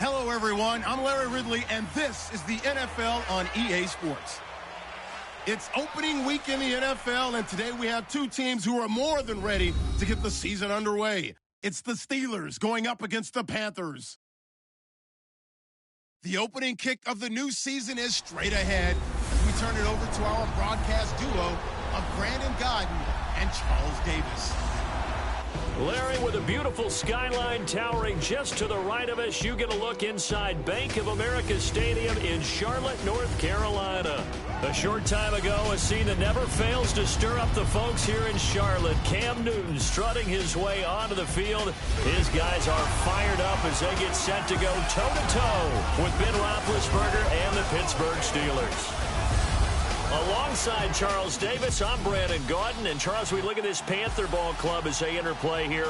Hello, everyone. I'm Larry Ridley, and this is the NFL on EA Sports. It's opening week in the NFL, and today we have two teams who are more than ready to get the season underway. It's the Steelers going up against the Panthers. The opening kick of the new season is straight ahead as we turn it over to our broadcast duo of Brandon Godden and Charles Davis. Larry, with a beautiful skyline towering just to the right of us, you get a look inside Bank of America Stadium in Charlotte, North Carolina. A short time ago, a scene that never fails to stir up the folks here in Charlotte. Cam Newton strutting his way onto the field. His guys are fired up as they get set to go toe-to-toe with Ben Roethlisberger and the Pittsburgh Steelers. Alongside Charles Davis, I'm Brandon Gaudin. And Charles, we look at this Panther ball club as they enter play here.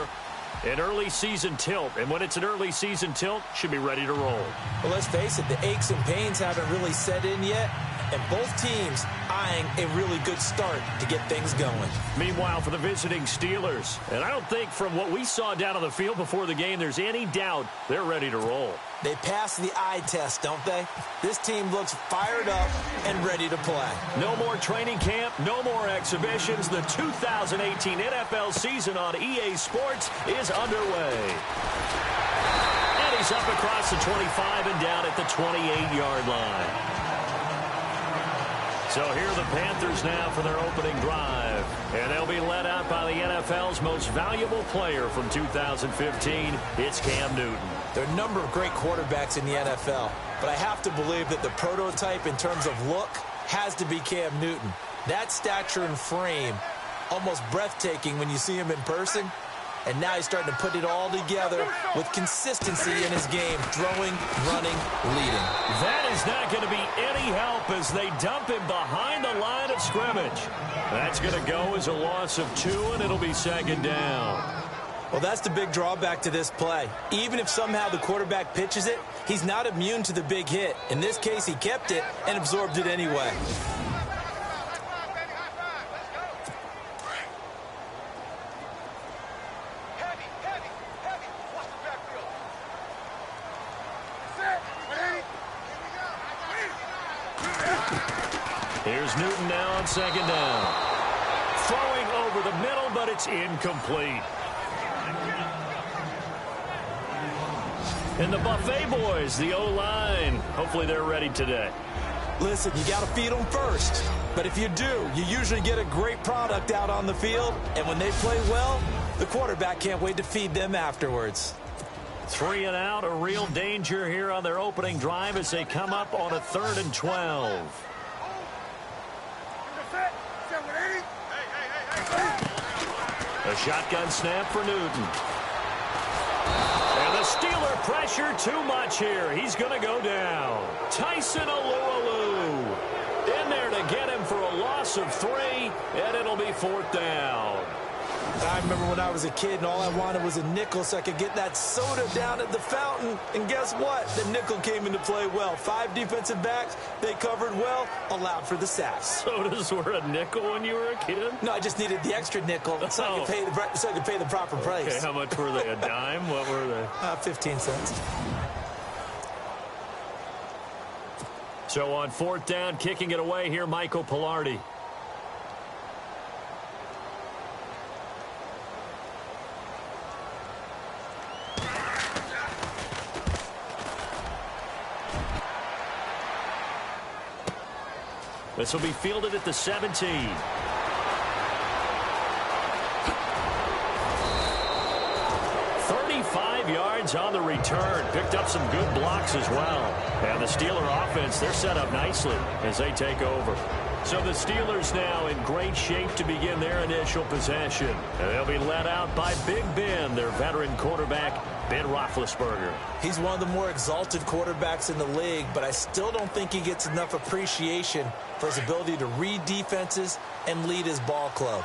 An early season tilt. And when it's an early season tilt, should be ready to roll. Well, let's face it, the aches and pains haven't really set in yet. And both teams eyeing a really good start to get things going. Meanwhile, for the visiting Steelers, and I don't think from what we saw down on the field before the game, there's any doubt they're ready to roll. They passed the eye test, don't they? This team looks fired up and ready to play. No more training camp, no more exhibitions. The 2018 NFL season on EA Sports is underway. And he's up across the 25 and down at the 28-yard line. So here are the Panthers now for their opening drive. And they'll be led out by the NFL's most valuable player from 2015. It's Cam Newton. There are a number of great quarterbacks in the NFL, but I have to believe that the prototype in terms of look has to be Cam Newton. That stature and frame, almost breathtaking when you see him in person. And now he's starting to put it all together with consistency in his game, throwing, running, leading. That is not going to be any help as they dump him behind the line of scrimmage. That's going to go as a loss of 2, and it'll be second down. Well, that's the big drawback to this play. Even if somehow the quarterback pitches it, he's not immune to the big hit. In this case, he kept it and absorbed it anyway. Here's Newton now on second down. Throwing over the middle, but it's incomplete. And the Buffet boys, the O-line, hopefully they're ready today. Listen, you got to feed them first. But if you do, you usually get a great product out on the field. And when they play well, the quarterback can't wait to feed them afterwards. 3 and out, a real danger here on their opening drive as they come up on a 3rd and 12. A shotgun snap for Newton. And the Steeler pressure too much here. He's going to go down. Tyson Alualu in there to get him for a loss of 3, and it'll be 4th down. I remember when I was a kid and all I wanted was a nickel so I could get that soda down at the fountain. And guess what? The nickel came into play well. 5 defensive backs, they covered well, allowed for the sacks. Sodas were a nickel when you were a kid? No, I just needed the extra nickel so I could pay the proper price. Okay, how much were they? A dime? What were they? 15 cents. So on 4th down, kicking it away here, Michael Pilardi. This will be fielded at the 17. 35 yards on the return. Picked up some good blocks as well. And the Steeler offense, they're set up nicely as they take over. So the Steelers now in great shape to begin their initial possession. And they'll be led out by Big Ben, their veteran quarterback, Ben Roethlisberger. He's one of the more exalted quarterbacks in the league, but I still don't think he gets enough appreciation for his ability to read defenses and lead his ball club.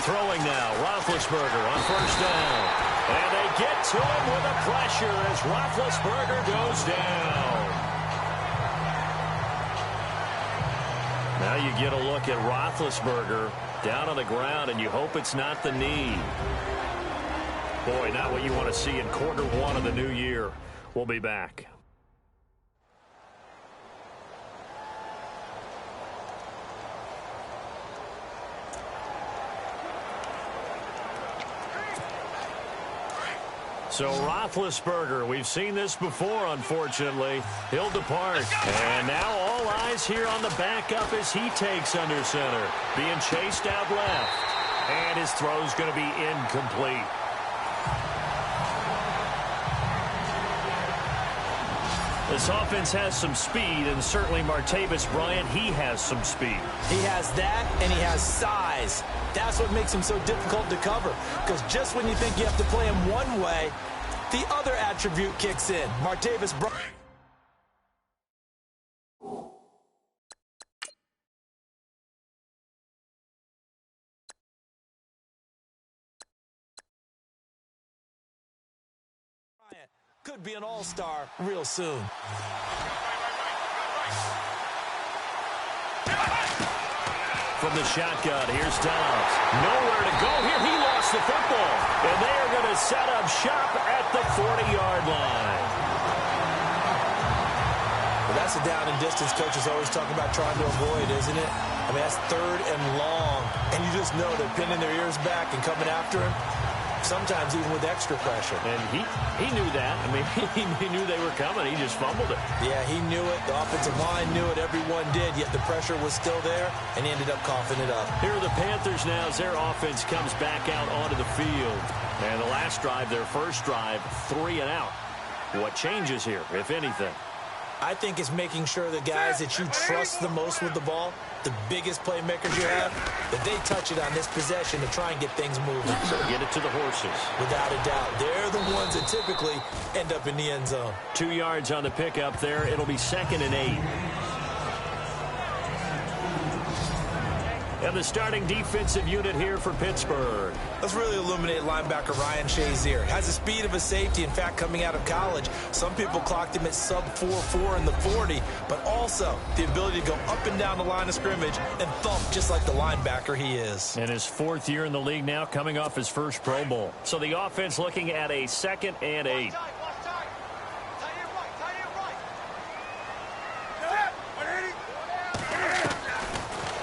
Throwing now, Roethlisberger on 1st down. And they get to him with the pressure as Roethlisberger goes down. Now you get a look at Roethlisberger down on the ground, and you hope it's not the knee. Boy, not what you want to see in quarter one of the new year. We'll be back. So Roethlisberger, we've seen this before, unfortunately. He'll depart. And now all eyes here on the backup as he takes under center. Being chased out left. And his throw's going to be incomplete. This offense has some speed, and certainly Martavis Bryant, he has some speed. He has that, and he has size. That's what makes him so difficult to cover, because just when you think you have to play him one way, the other attribute kicks in. Martavis Bryant. Could be an all-star real soon. From the shotgun, here's Dobbs. Nowhere to go here. He lost the football. And they are going to set up shop at the 40-yard line. Well, that's a down and distance coaches always talk about trying to avoid, isn't it? I mean, that's third and long. And you just know they're pinning their ears back and coming after him. Sometimes even with extra pressure. And he knew that. I mean, he knew they were coming. He just fumbled it. Yeah, he knew it. The offensive line knew it. Everyone did. Yet the pressure was still there, and he ended up coughing it up. Here are the Panthers now as their offense comes back out onto the field. And the last drive, their first drive, 3 and out. What changes here, if anything? I think it's making sure the guys that you trust the most with the ball, the biggest playmakers you have, that they touch it on this possession to try and get things moving. So get it to the horses. Without a doubt. They're the ones that typically end up in the end zone. 2 yards on the pickup there. It'll be 2nd and 8. And the starting defensive unit here for Pittsburgh. Let's really illuminate linebacker Ryan Shazier. Has the speed of a safety. In fact, coming out of college, some people clocked him at sub 4.4 in the 40, but also the ability to go up and down the line of scrimmage and thump just like the linebacker he is. And his 4th year in the league now, coming off his first Pro Bowl. So the offense looking at a 2nd and 8.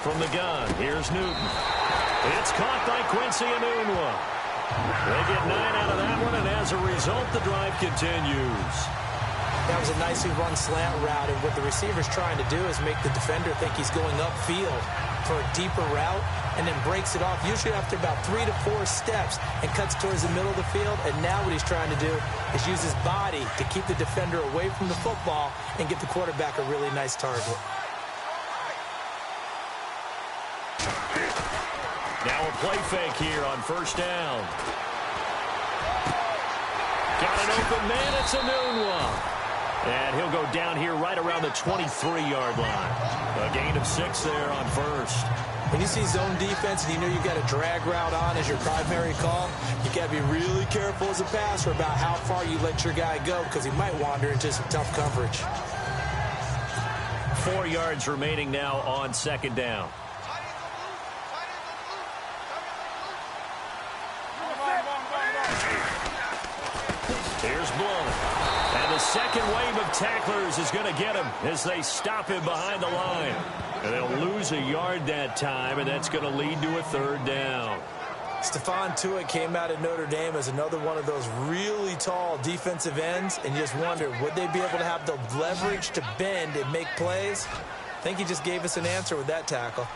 From the gun, here's Newton. It's caught by Quincy Enunwa. They get 9 out of that one, and as a result, the drive continues. That was a nicely run slant route, and what the receiver's trying to do is make the defender think he's going upfield for a deeper route, and then breaks it off, usually after about 3 to 4 steps, and cuts towards the middle of the field. And now what he's trying to do is use his body to keep the defender away from the football and get the quarterback a really nice target. Now a play fake here on first down. Got an open man, it's Enunwa. And he'll go down here right around the 23-yard line. A gain of 6 there on first. When you see zone defense and you know you've got a drag route on as your primary call, you got to be really careful as a passer about how far you let your guy go, because he might wander into some tough coverage. 4 yards remaining now on 2nd down. Here's Blunt. And the second wave of tacklers is going to get him as they stop him behind the line. And they'll lose a yard that time, and that's going to lead to a 3rd down. Stephon Tuitt came out of Notre Dame as another one of those really tall defensive ends, and you just wonder, would they be able to have the leverage to bend and make plays? I think he just gave us an answer with that tackle.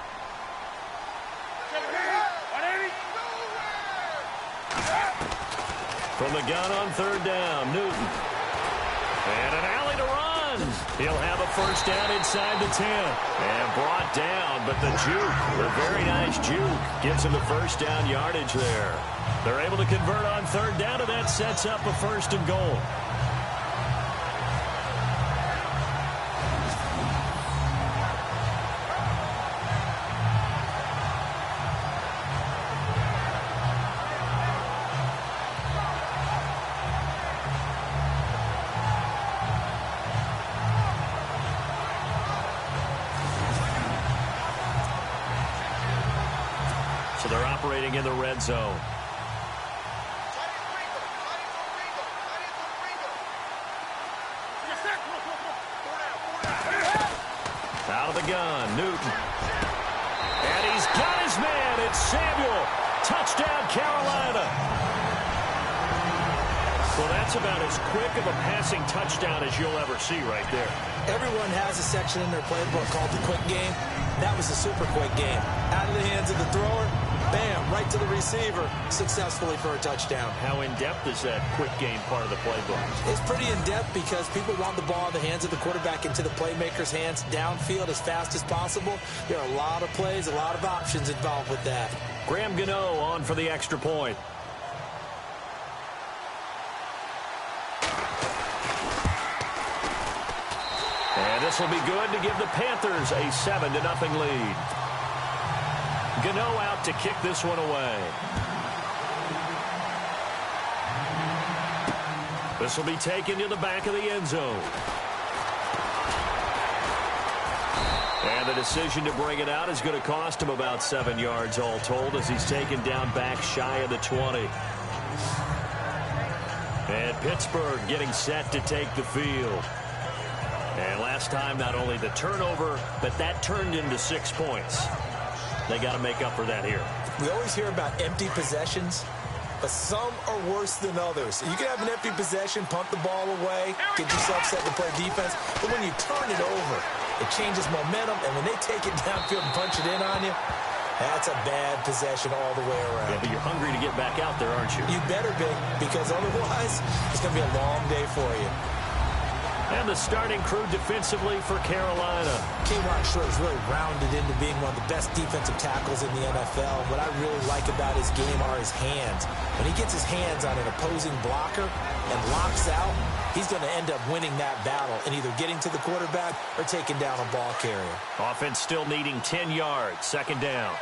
From the gun on 3rd down, Newton. And an alley to run. He'll have a first down inside the 10. And brought down, but the juke, the very nice juke, gives him the first down yardage there. They're able to convert on 3rd down, and that sets up a 1st and goal. So they're operating in the red zone. Out of the gun, Newton. And he's got his man. It's Samuel. Touchdown, Carolina. Well, that's about as quick of a passing touchdown as you'll ever see right there. Everyone has a section in their playbook called the quick game. That was a super quick game. Out of the hands of the thrower, bam, right to the receiver, successfully for a touchdown. How in-depth is that quick game part of the playbook? It's pretty in-depth because people want the ball in the hands of the quarterback into the playmaker's hands downfield as fast as possible. There are a lot of plays, a lot of options involved with that. Graham Gano on for the extra point. And this will be good to give the Panthers a 7-0 lead. Gano out to kick this one away. This will be taken to the back of the end zone. And the decision to bring it out is going to cost him about 7 yards all told as he's taken down back shy of the 20. And Pittsburgh getting set to take the field. And last time, not only the turnover, but that turned into 6 points. They got to make up for that here. We always hear about empty possessions, but some are worse than others. You can have an empty possession, punt the ball away, get yourself set to play defense, but when you turn it over, it changes momentum, and when they take it downfield and punch it in on you, that's a bad possession all the way around. Yeah, but you're hungry to get back out there, aren't you? You better be, because otherwise, it's going to be a long day for you. And the starting crew defensively for Carolina. K'Ron Short is really rounded into being one of the best defensive tackles in the NFL. What I really like about his game are his hands. When he gets his hands on an opposing blocker and locks out, he's going to end up winning that battle and either getting to the quarterback or taking down a ball carrier. Offense still needing 10 yards. Second down.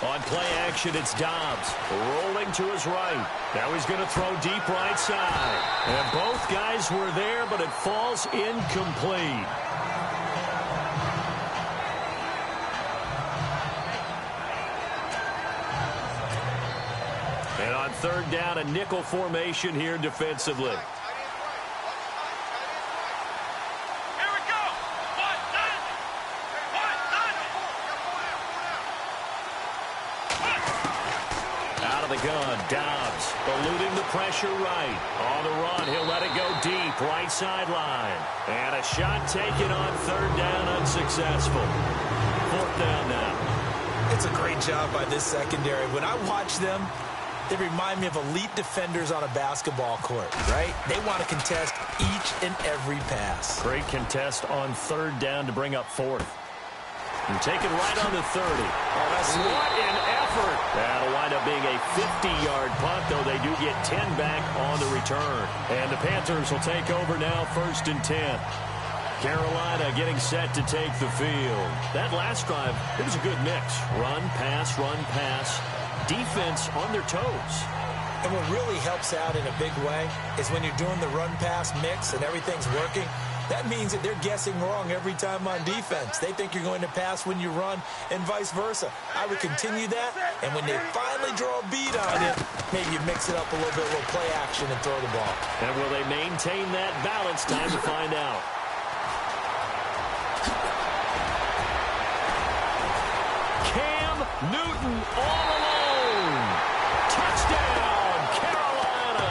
On play action, it's Dobbs rolling to his right. Now he's going to throw deep right side. And both guys were there, but it falls incomplete. And on third down, a nickel formation here defensively. Gun, Dobbs eluding the pressure right. On the run, he'll let it go deep, right sideline. And a shot taken on third down, unsuccessful. Fourth down now. It's a great job by this secondary. When I watch them, they remind me of elite defenders on a basketball court, right? They want to contest each and every pass. Great contest on third down to bring up fourth. And taken right on the 30. Oh, that's sweet. What an effort. That'll wind up being a 50-yard punt, though they do get 10 back on the return. And the Panthers will take over now, 1st and 10. Carolina getting set to take the field. That last drive, it was a good mix. Run, pass, defense on their toes. And what really helps out in a big way is when you're doing the run-pass mix and everything's working, that means that they're guessing wrong every time on defense. They think you're going to pass when you run and vice versa. I would continue that, and when they finally draw a beat on it, maybe you mix it up a little bit, a little play action and throw the ball. And will they maintain that balance? Time to find out. Cam Newton all alone. Touchdown, Carolina.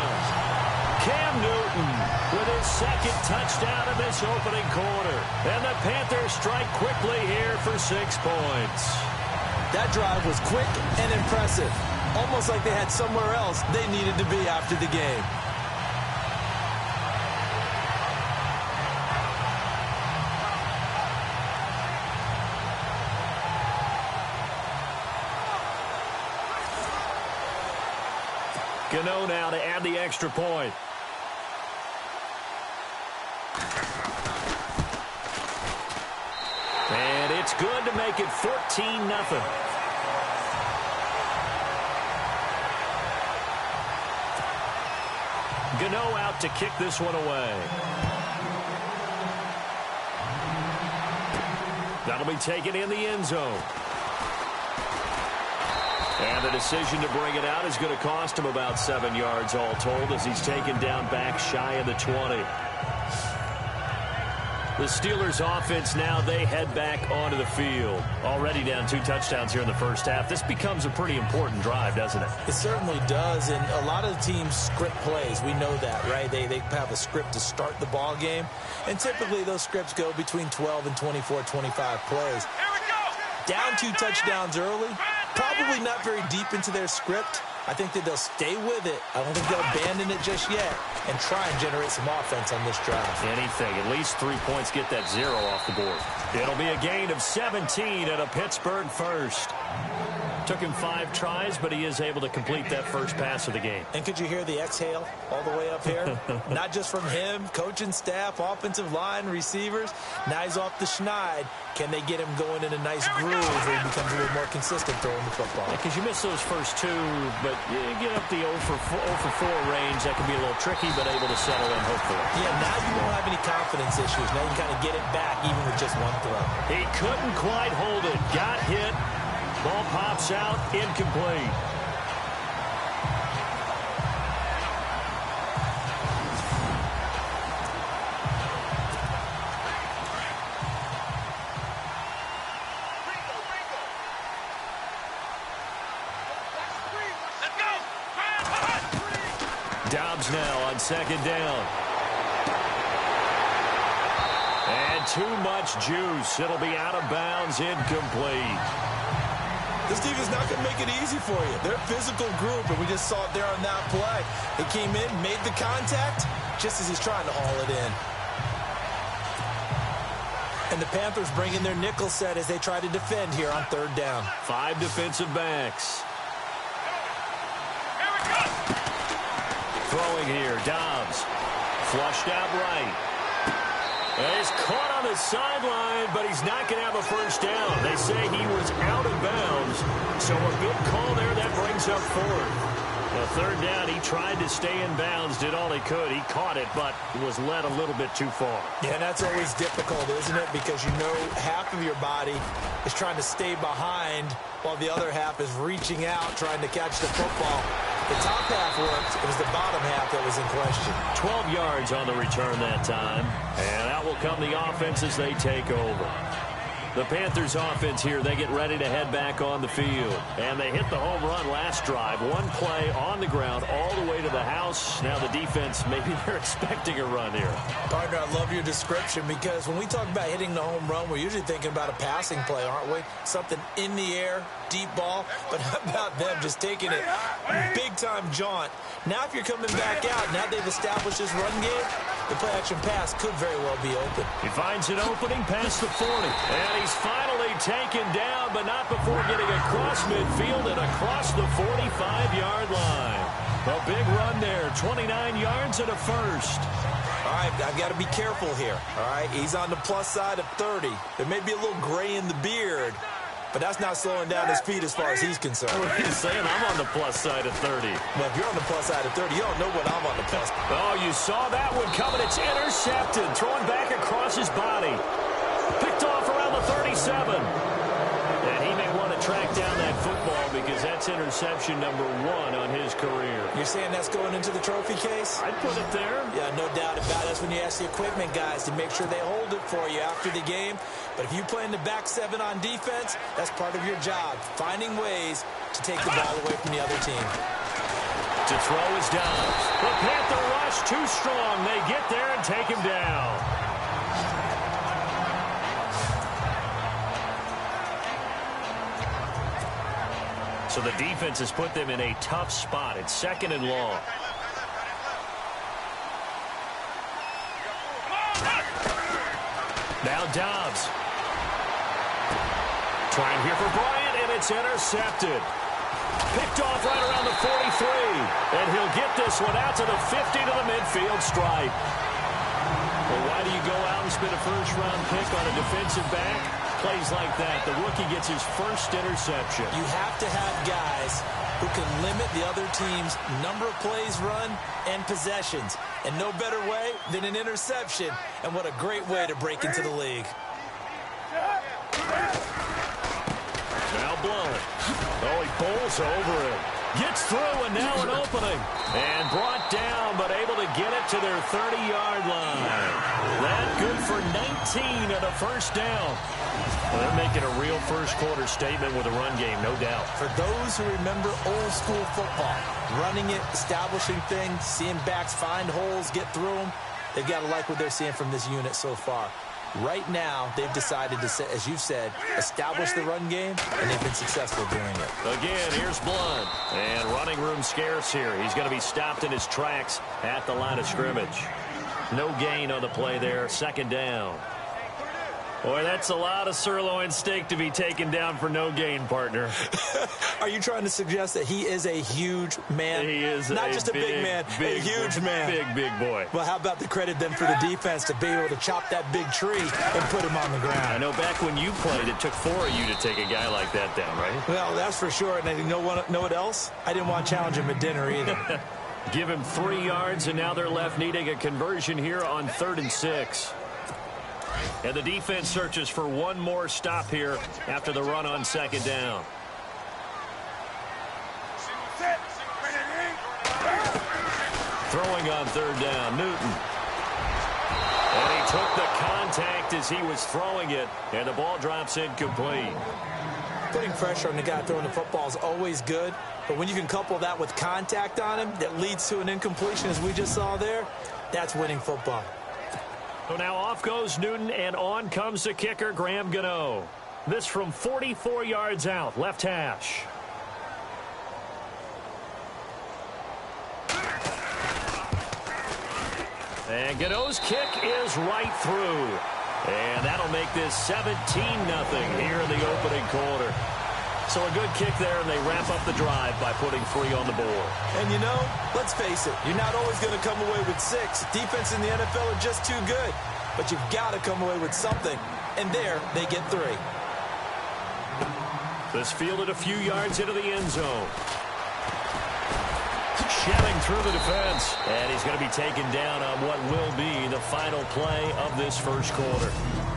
Cam Newton with his second touchdown of this opening quarter. And the Panthers strike quickly here for 6 points. That drive was quick and impressive. Almost like they had somewhere else they needed to be after the game. Gano now to add the extra point. And it's good to make it 14-0. Gano out to kick this one away. That'll be taken in the end zone. And the decision to bring it out is going to cost him about 7 yards all told as he's taken down back shy of the 20. The Steelers offense now, they head back onto the field. Already down 2 touchdowns here in the first half. This becomes a pretty important drive, doesn't it? It certainly does, and a lot of the teams script plays. We know that, right? They have a script to start the ball game, and typically those scripts go between 12 and 24, 25 plays. Down 2 touchdowns early, probably not very deep into their script. I think that they'll stay with it. I don't think they'll abandon it just yet and try and generate some offense on this drive. Anything. At least 3 points, get that 0 off the board. It'll be a gain of 17 and a Pittsburgh first. Took him 5 tries, but he is able to complete that first pass of the game. And could you hear the exhale all the way up here? Not just from him, coaching staff, offensive line, receivers. Now he's off the schneid. Can they get him going in a nice groove where he becomes a little more consistent throwing the football? Because you miss those first 2, but you get up the 0 for 4 range. That can be a little tricky, but able to settle in, hopefully. Yeah, now you won't have any confidence issues. Now you can kind of get it back even with just 1 throw. He couldn't quite hold it. Got hit. Ball pops out, incomplete. Dobbs now on 2nd down. And too much juice. It'll be out of bounds, incomplete. This defense is not going to make it easy for you. They're a physical group, and we just saw it there on that play. They came in, made the contact, just as he's trying to haul it in. And the Panthers bring in their nickel set as they try to defend here on 3rd down. 5 defensive backs. Throwing here, Dobbs. Flushed out right. He's caught on the sideline, but he's not going to have a first down. They say he was out of bounds, so a good call there. That brings up 4th. A 3rd down, he tried to stay in bounds, did all he could. He caught it, but was led a little bit too far. Yeah, and that's always difficult, isn't it? Because you know half of your body is trying to stay behind while the other half is reaching out, trying to catch the football. The top half worked. It was the bottom half that was in question. 12 yards on the return that time. And out will come the offense as they take over. The Panthers offense here, they get ready to head back on the field. And they hit the home run last drive. 1 play on the ground all the way to the house. Now the defense, maybe they're expecting a run here. Partner, I love your description because when we talk about hitting the home run, we're usually thinking about a passing play, aren't we? Something in the air, deep ball. But how about them just taking it big-time jaunt? Now if you're coming back out, now they've established this run game, the play-action pass could very well be open. He finds an opening past the 40. And he's finally taken down, but not before getting across midfield and across the 45-yard line. A big run there, 29 yards and a first. All right, I've got to be careful here. All right, he's on the plus side of 30. There may be a little gray in the beard, but that's not slowing down his feet as far as he's concerned. He's saying I'm on the plus side of 30. Well, if you're on the plus side of 30, you don't know what I'm on the plus. Oh, you saw that one coming. It's intercepted. Throwing back across his body. Picked off around the 37. And he may want to track down that football because that's interception number 1 on his career. You're saying that's going into the trophy case? I'd put it there. Yeah, no doubt about it. That's when you ask the equipment guys to make sure they hold it for you after the game. But if you play in the back 7 on defense, that's part of your job, finding ways to take the ball away from the other team. To throw is Dobbs. The Panther rush too strong. They get there and take him down. So the defense has put them in a tough spot. It's 2nd and long. Now Dobbs. Trying here for Bryant, and it's intercepted. Picked off right around the 43. And he'll get this one out to the 50 to the midfield stripe. Well, why do you go out and spend a first-round pick on a defensive back? Plays like that. The rookie gets his first interception. You have to have guys who can limit the other team's number of plays run and possessions. And no better way than an interception. And what a great way to break into the league. Now Blunt. Oh, he bowls over it. Gets through, and now an opening. And brought down, but able to get it to their 30-yard line. That good for 19 and a first down. Well, they're making a real first-quarter statement with a run game, no doubt. For those who remember old-school football, running it, establishing things, seeing backs find holes, get through them, they've got to like what they're seeing from this unit so far. Right now, they've decided to, as you've said, establish the run game, and they've been successful doing it. Again, here's Blunt. And running room scarce here. He's going to be stopped in his tracks at the line of scrimmage. No gain on the play there. Second down. Boy, that's a lot of sirloin steak to be taken down for no gain, partner. Are you trying to suggest that he is a huge man? He is not just a big man, a huge man. Big boy. Well, how about the credit then for the defense to be able to chop that big tree and put him on the ground? I know back when you played, it took 4 of you to take a guy like that down, right? Well, that's for sure. And you know what else? I didn't want to challenge him at dinner either. Give him 3 yards, and now they're left needing a conversion here on 3rd and 6. And the defense searches for one more stop here after the run on 2nd down. Throwing on 3rd down, Newton. And he took the contact as he was throwing it, and the ball drops incomplete. Putting pressure on the guy throwing the football is always good, but when you can couple that with contact on him that leads to an incompletion, as we just saw there, that's winning football. So now off goes Newton, and on comes the kicker, Graham Gano. This from 44 yards out, left hash. And Gano's kick is right through. And that'll make this 17-0 here in the opening quarter. So a good kick there, and they wrap up the drive by putting 3 on the board. And you know, let's face it, you're not always going to come away with 6. Defense in the NFL are just too good. But you've got to come away with something. And there, they get 3. This fielded a few yards into the end zone. Shelling through the defense. And he's going to be taken down on what will be the final play of this first quarter.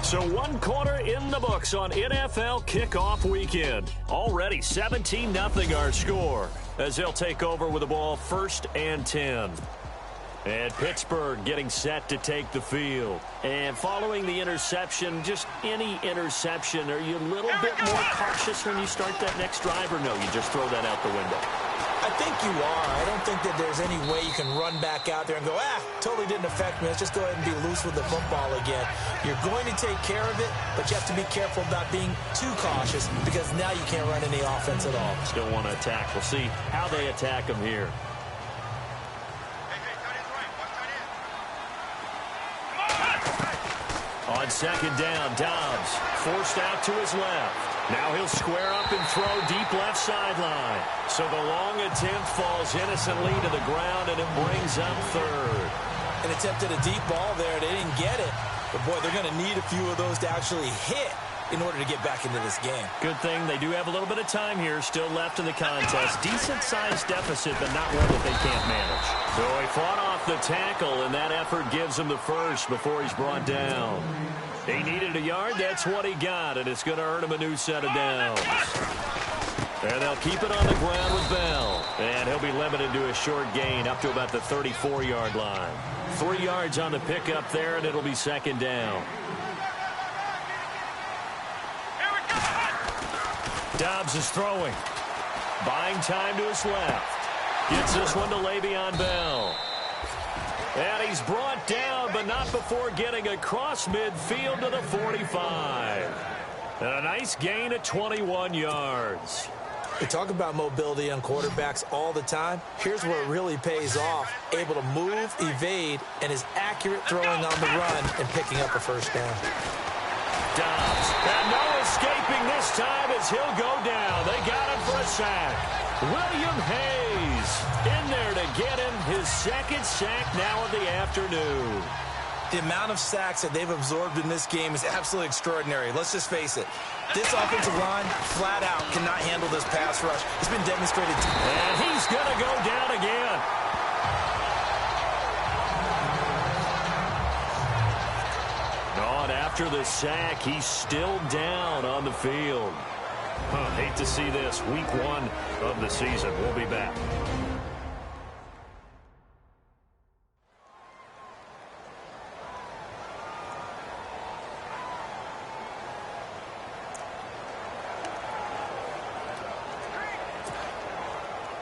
So 1 quarter in the books on NFL kickoff weekend. Already 17-0 our score as they'll take over with the ball 1st and 10. And Pittsburgh getting set to take the field. And following the interception, just any interception, are you a little bit more cautious when you start that next drive, or no, you just throw that out the window? I think you are. I don't think that there's any way you can run back out there and go, totally didn't affect me. Let's just go ahead and be loose with the football again. You're going to take care of it, but you have to be careful about being too cautious because now you can't run any offense at all. Still want to attack. We'll see how they attack them here. On 2nd down, Dobbs forced out to his left. Now he'll square up and throw deep left sideline. So the long attempt falls innocently to the ground, and it brings up 3rd. An attempt at a deep ball there. They didn't get it. But, boy, they're going to need a few of those to actually hit in order to get back into this game. Good thing they do have a little bit of time here still left in the contest. Decent-sized deficit, but not one that they can't manage. So he fought off the tackle, and that effort gives him the first before he's brought down. He needed a yard. That's what he got, and it's going to earn him a new set of downs. And they'll keep it on the ground with Bell. And he'll be limited to a short gain up to about the 34-yard line. 3 yards on the pickup there, and it'll be 2nd down. Dobbs is throwing. Buying time to his left. Gets this one to Le'Veon Bell. And he's brought down, but not before getting across midfield to the 45. And a nice gain of 21 yards. We talk about mobility on quarterbacks all the time. Here's where it really pays off. Able to move, evade, and is accurate throwing on the run and picking up a first down. Dobbs. And no escaping this time as he'll go down. They got him for a sack. William Hayes in there to get him his 2nd sack now of the afternoon. The amount of sacks that they've absorbed in this game is absolutely extraordinary. Let's just face it. This offensive line, flat out, cannot handle this pass rush. It's been demonstrated. And he's going to go down again. On after the sack, he's still down on the field. Hate to see this. Week 1 of the season. We'll be back.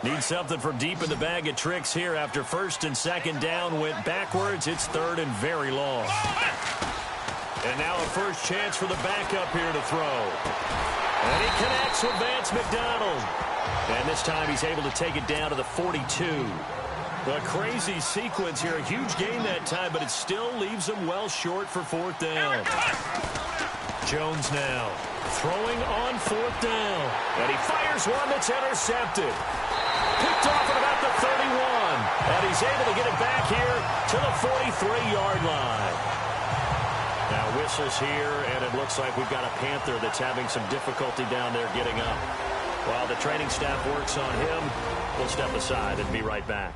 Need something from deep in the bag of tricks here after first and second down went backwards. It's third and very long. And now a first chance for the backup here to throw. And he connects with Vance McDonald. And this time he's able to take it down to the 42. A crazy sequence here. A huge gain that time, but it still leaves him well short for fourth down. Jones now throwing on fourth down. And he fires one that's intercepted. Picked off at about the 31. And he's able to get it back here to the 43-yard line. Now whistles here, and it looks like we've got a Panther that's having some difficulty down there getting up. While the training staff works on him, we'll step aside and be right back.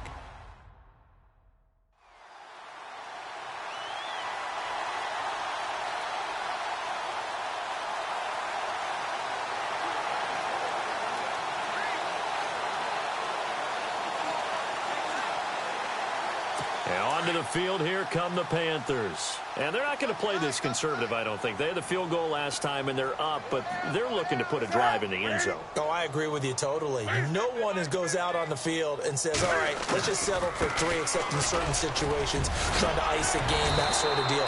Onto the field, here come the Panthers. And they're not going to play this conservative, I don't think. They had the field goal last time, and they're up, but they're looking to put a drive in the end zone. Oh, I agree with you totally. No one goes out on the field and says, all right, let's just settle for 3, except in certain situations, trying to ice a game, that sort of deal.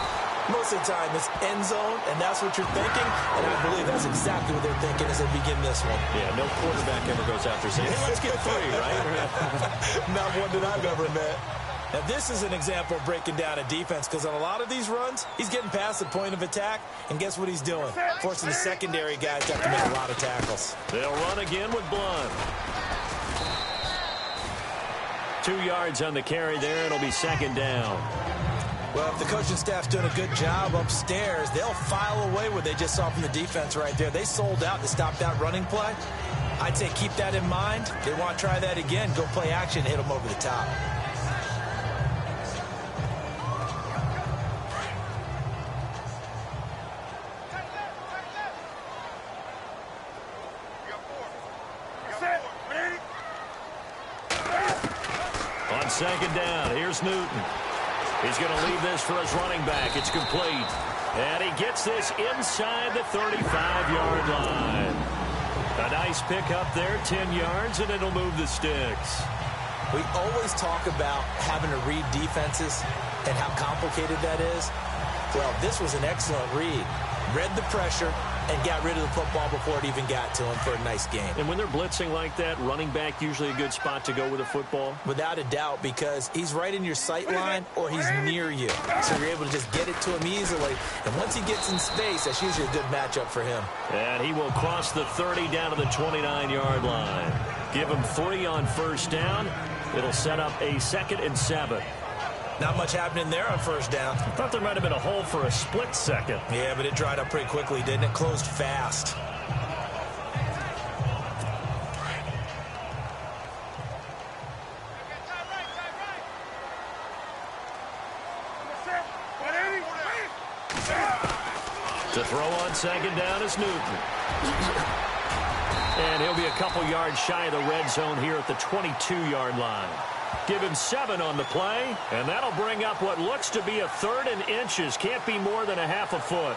Most of the time, it's end zone, and that's what you're thinking, and I believe that's exactly what they're thinking as they begin this one. Yeah, no quarterback ever goes after saying, hey, let's get 3, right? Not one that I've ever met. Now, this is an example of breaking down a defense, because on a lot of these runs, he's getting past the point of attack, and guess what he's doing? Forcing the secondary guys to have to make a lot of tackles. They'll run again with Blunt. 2 yards on the carry there. It'll be second down. Well, if the coaching staff's doing a good job upstairs, they'll file away what they just saw from the defense right there. They sold out to stop that running play. I'd say keep that in mind. They want to try that again. Go play action, hit them over the top. On second down, here's Newton. He's going to leave this for his running back. It's complete. And he gets this inside the 35-yard line. A nice pickup there, 10 yards, and it'll move the sticks. We always talk about having to read defenses and how complicated that is. Well, this was an excellent read. Read the pressure and got rid of the football before it even got to him for a nice game. And when they're blitzing like that, running back usually a good spot to go with a football? Without a doubt, because he's right in your sight line or he's near you. So you're able to just get it to him easily. And once he gets in space, that's usually a good matchup for him. And he will cross the 30 down to the 29-yard line. Give him 3 on first down. It'll set up a 2nd and 7. Not much happening there on first down. I thought there might have been a hole for a split second. Yeah, but it dried up pretty quickly, didn't it? Closed fast. To throw on second down is Newton. And he'll be a couple yards shy of the red zone here at the 22-yard line. Give him 7 on the play, and that'll bring up what looks to be a 3rd and inches. Can't be more than a half a foot.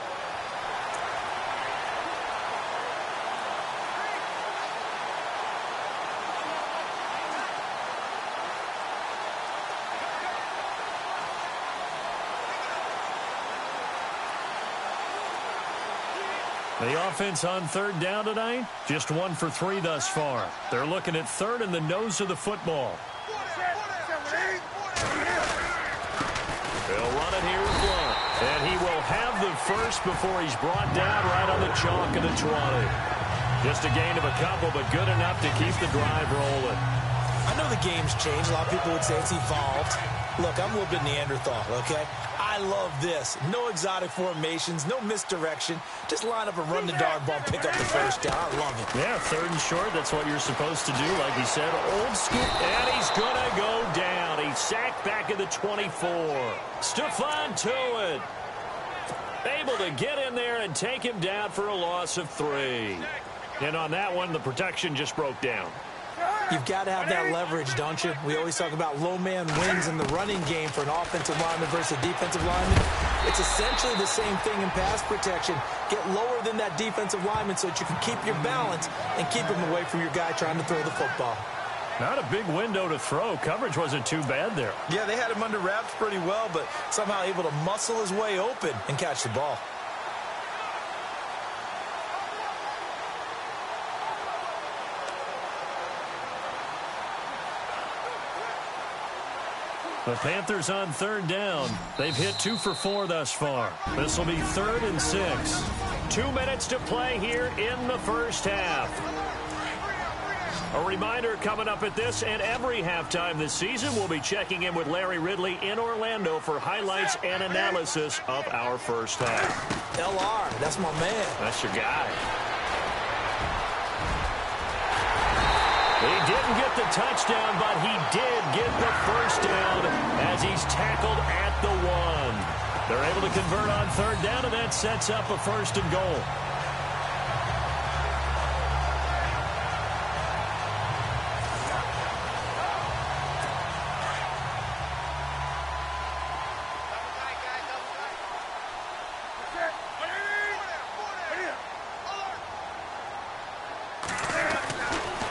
The offense on 3rd down tonight, just 1 for 3 thus far. They're looking at 3rd and the nose of the football. They'll run it here with Blunt. And he will have the first before he's brought down right on the chalk of the 20. Just a gain of a couple, but good enough to keep the drive rolling. I know the game's changed. A lot of people would say it's evolved. Look, I'm a little bit Neanderthal, okay? I love this. No exotic formations, no misdirection. Just line up and run the dart ball and pick up the first down. I love it. Yeah, 3rd and short. That's what you're supposed to do, like he said. Old school. And he's going to go down. He's sacked back at the 24. Stephon Tuitt able to get in there and take him down for a loss of 3. And on that one, the protection just broke down. You've got to have that leverage, don't you? We always talk about low man wins in the running game for an offensive lineman versus a defensive lineman. It's essentially the same thing in pass protection. Get lower than that defensive lineman so that you can keep your balance and keep him away from your guy trying to throw the football. Not a big window to throw. Coverage wasn't too bad there. Yeah, they had him under wraps pretty well, but somehow able to muscle his way open and catch the ball. The Panthers on third down. They've hit 2 for 4 thus far. This will be 3rd and 6. 2 minutes to play here in the first half. A reminder coming up at this and every halftime this season, we'll be checking in with Larry Ridley in Orlando for highlights and analysis of our first half. LR, that's my man. That's your guy. He didn't get the touchdown, but he did get the first down as he's tackled at the 1. They're able to convert on third down, and that sets up a 1st and goal.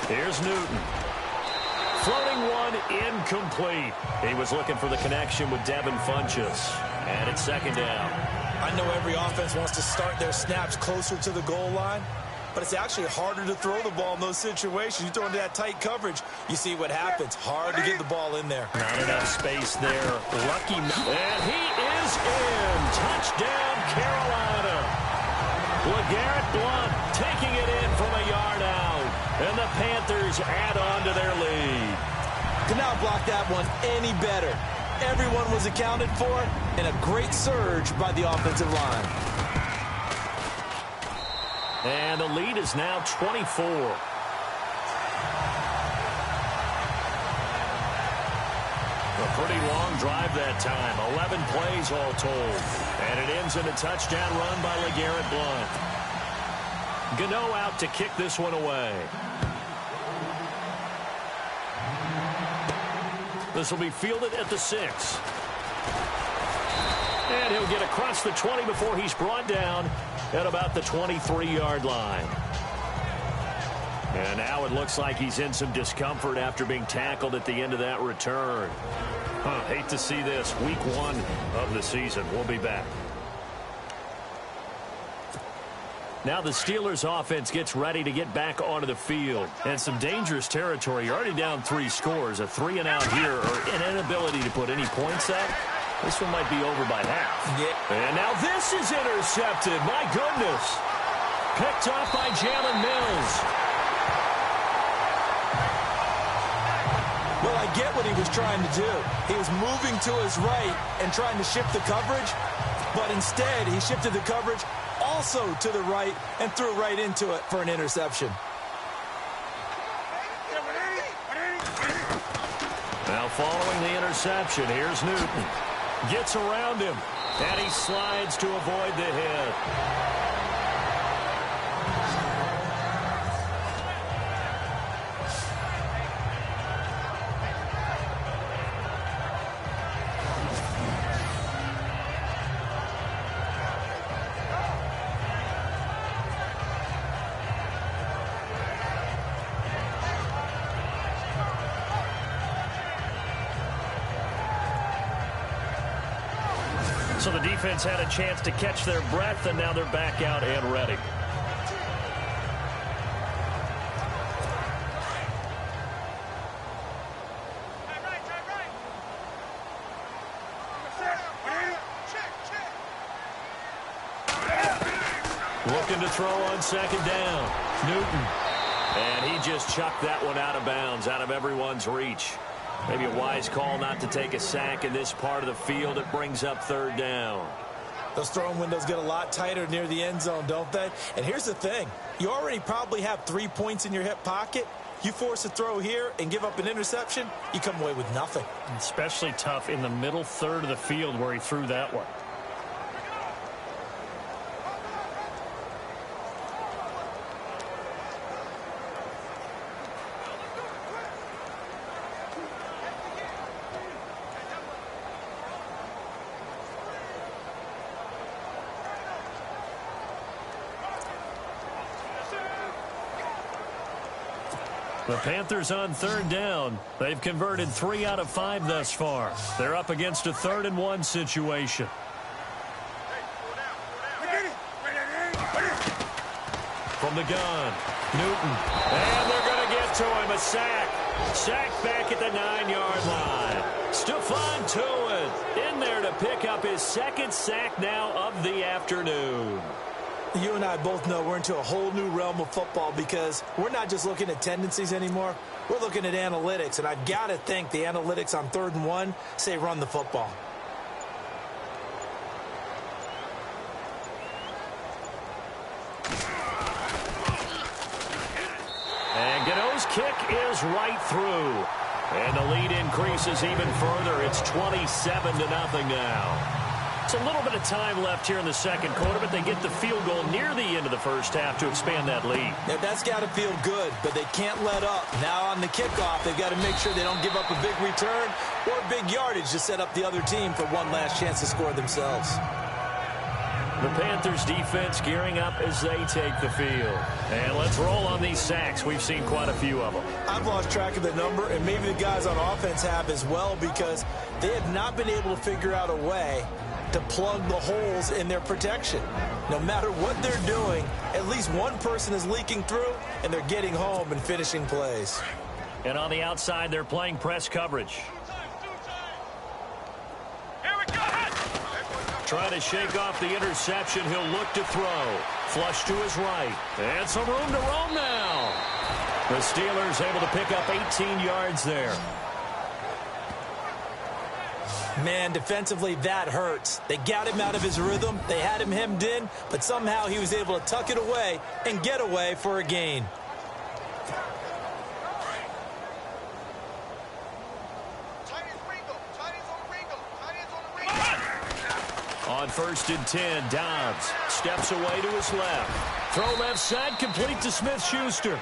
Here's Newton. Floating one, incomplete. He was looking for the connection with Devin Funchess. And it's 2nd down. I know every offense wants to start their snaps closer to the goal line, but it's actually harder to throw the ball in those situations. You throw into that tight coverage, you see what happens. Hard to get the ball in there. Not enough space there. Lucky. And he is in. Touchdown, Carolina. LeGarrette Blount taking it in from a yard out. And the Panthers add on to their lead. Could not block that one any better. Everyone was accounted for, and a great surge by the offensive line. And the lead is now 24. A pretty long drive that time. 11 plays all told. And it ends in a touchdown run by LeGarrette Blount. Gano out to kick this one away. This will be fielded at the 6. And he'll get across the 20 before he's brought down at about the 23-yard line. And now it looks like he's in some discomfort after being tackled at the end of that return. Hate to see this. Week 1 of the season. We'll be back. Now the Steelers offense gets ready to get back onto the field. And some dangerous territory. You're already down 3 scores. A 3-and-out here or an inability to put any points up. This one might be over by half. Yeah. And now this is intercepted. My goodness. Picked off by Jalen Mills. Well, I get what he was trying to do. He was moving to his right and trying to shift the coverage. But instead, he shifted the coverage also to the right and threw right into it for an interception. Now following the interception, here's Newton. Gets around him, and he slides to avoid the hit. So the defense had a chance to catch their breath, and now they're back out and ready. Looking to throw on 2nd down. Newton. And he just chucked that one out of bounds, out of everyone's reach. Maybe a wise call not to take a sack in this part of the field. It brings up 3rd down. Those throwing windows get a lot tighter near the end zone, don't they? And here's the thing. You already probably have 3 points in your hip pocket. You force a throw here and give up an interception, you come away with nothing. Especially tough in the middle third of the field where he threw that one. The Panthers on third down. They've converted 3 out of 5 thus far. They're up against a 3rd-and-1 situation. From the gun, Newton. And they're going to get to him. A sack. Sack back at the 9-yard line. Stephon Tuitt in there to pick up his 2nd sack now of the afternoon. You and I both know we're into a whole new realm of football because we're not just looking at tendencies anymore. We're looking at analytics, and I've got to think the analytics on 3rd and 1 say run the football. And Gano's kick is right through. And the lead increases even further. It's 27-0 now. It's a little bit of time left here in the 2nd quarter, but they get the field goal near the end of the 1st half to expand that lead. Yeah, that's got to feel good, but they can't let up. Now on the kickoff, they've got to make sure they don't give up a big return or big yardage to set up the other team for one last chance to score themselves. The Panthers defense gearing up as they take the field. And let's roll on these sacks. We've seen quite a few of them. I've lost track of the number, and maybe the guys on offense have as well, because they have not been able to figure out a way to plug the holes in their protection. No matter what they're doing, at least one person is leaking through, and they're getting home and finishing plays. And on the outside, they're playing press coverage. Trying to shake off the interception. He'll look to throw. Flush to his right. And some room to roam now. The Steelers able to pick up 18 yards there. Man, defensively, that hurts. They got him out of his rhythm. They had him hemmed in, but somehow he was able to tuck it away and get away for a gain. On 1st and 10, Dobbs steps away to his left. Throw left side, complete to Smith-Schuster.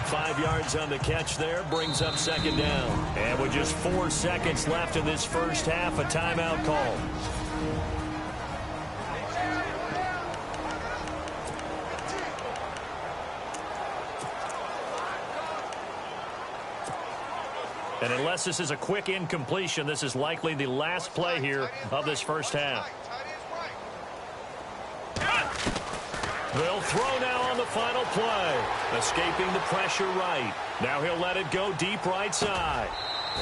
5 yards on the catch there, brings up 2nd down. And with just 4 seconds left in this 1st half, a timeout call. And unless this is a quick incompletion, this is likely the last play here of this 1st half. They'll throw now on the final play. Escaping the pressure right. Now he'll let it go deep right side.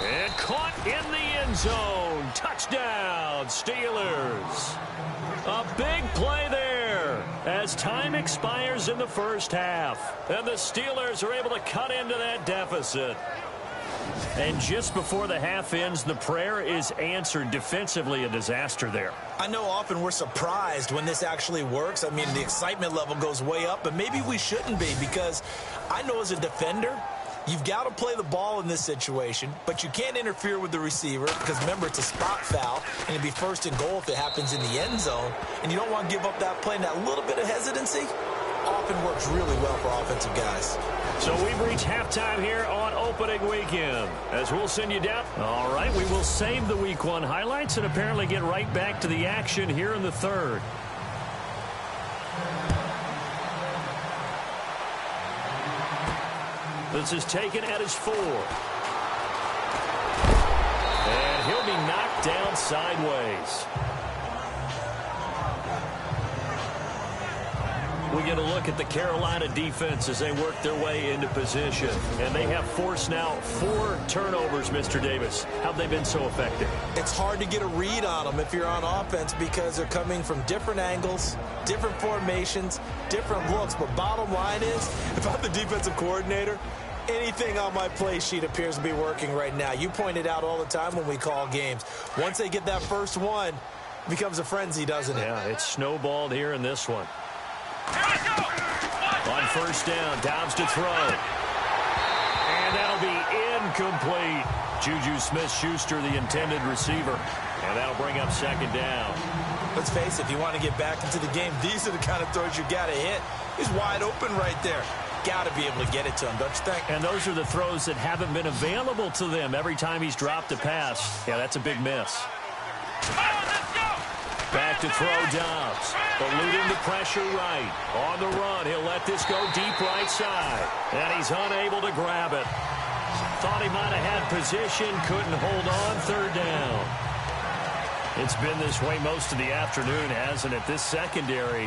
And caught in the end zone. Touchdown, Steelers. A big play there as time expires in the 1st half. And the Steelers are able to cut into that deficit. And just before the half ends, the prayer is answered. Defensively, a disaster there. I know often we're surprised when this actually works. I mean, the excitement level goes way up, but maybe we shouldn't be, because I know as a defender, you've got to play the ball in this situation, but you can't interfere with the receiver because, remember, it's a spot foul, and it'd be 1st and goal if it happens in the end zone, and you don't want to give up that play, and that little bit of hesitancy often works really well for offensive guys. So we've reached halftime here on opening weekend. As we'll send you down. All right, we will save the Week 1 highlights and apparently get right back to the action here in the 3rd. This is taken at his 4. And he'll be knocked down sideways. We get a look at the Carolina defense as they work their way into position. And they have forced now 4 turnovers, Mr. Davis. How have they been so effective? It's hard to get a read on them if you're on offense because they're coming from different angles, different formations, different looks. But bottom line is, if I'm the defensive coordinator, anything on my play sheet appears to be working right now. You point it out all the time when we call games. Once they get that first one, it becomes a frenzy, doesn't it? Yeah, it's snowballed here in this one. On 1st down, Dobbs to throw. And that'll be incomplete. Juju Smith-Schuster, the intended receiver. And that'll bring up 2nd down. Let's face it, if you want to get back into the game, these are the kind of throws you got to hit. He's wide open right there. Got to be able to get it to him, don't you think? And those are the throws that haven't been available to them every time he's dropped a pass. Yeah, that's a big miss. Back to throw Dobbs. Eluding the pressure right. On the run, he'll let this go deep right side. And he's unable to grab it. thought he might have had position, couldn't hold on, third down. It's been this way most of the afternoon, hasn't it? This secondary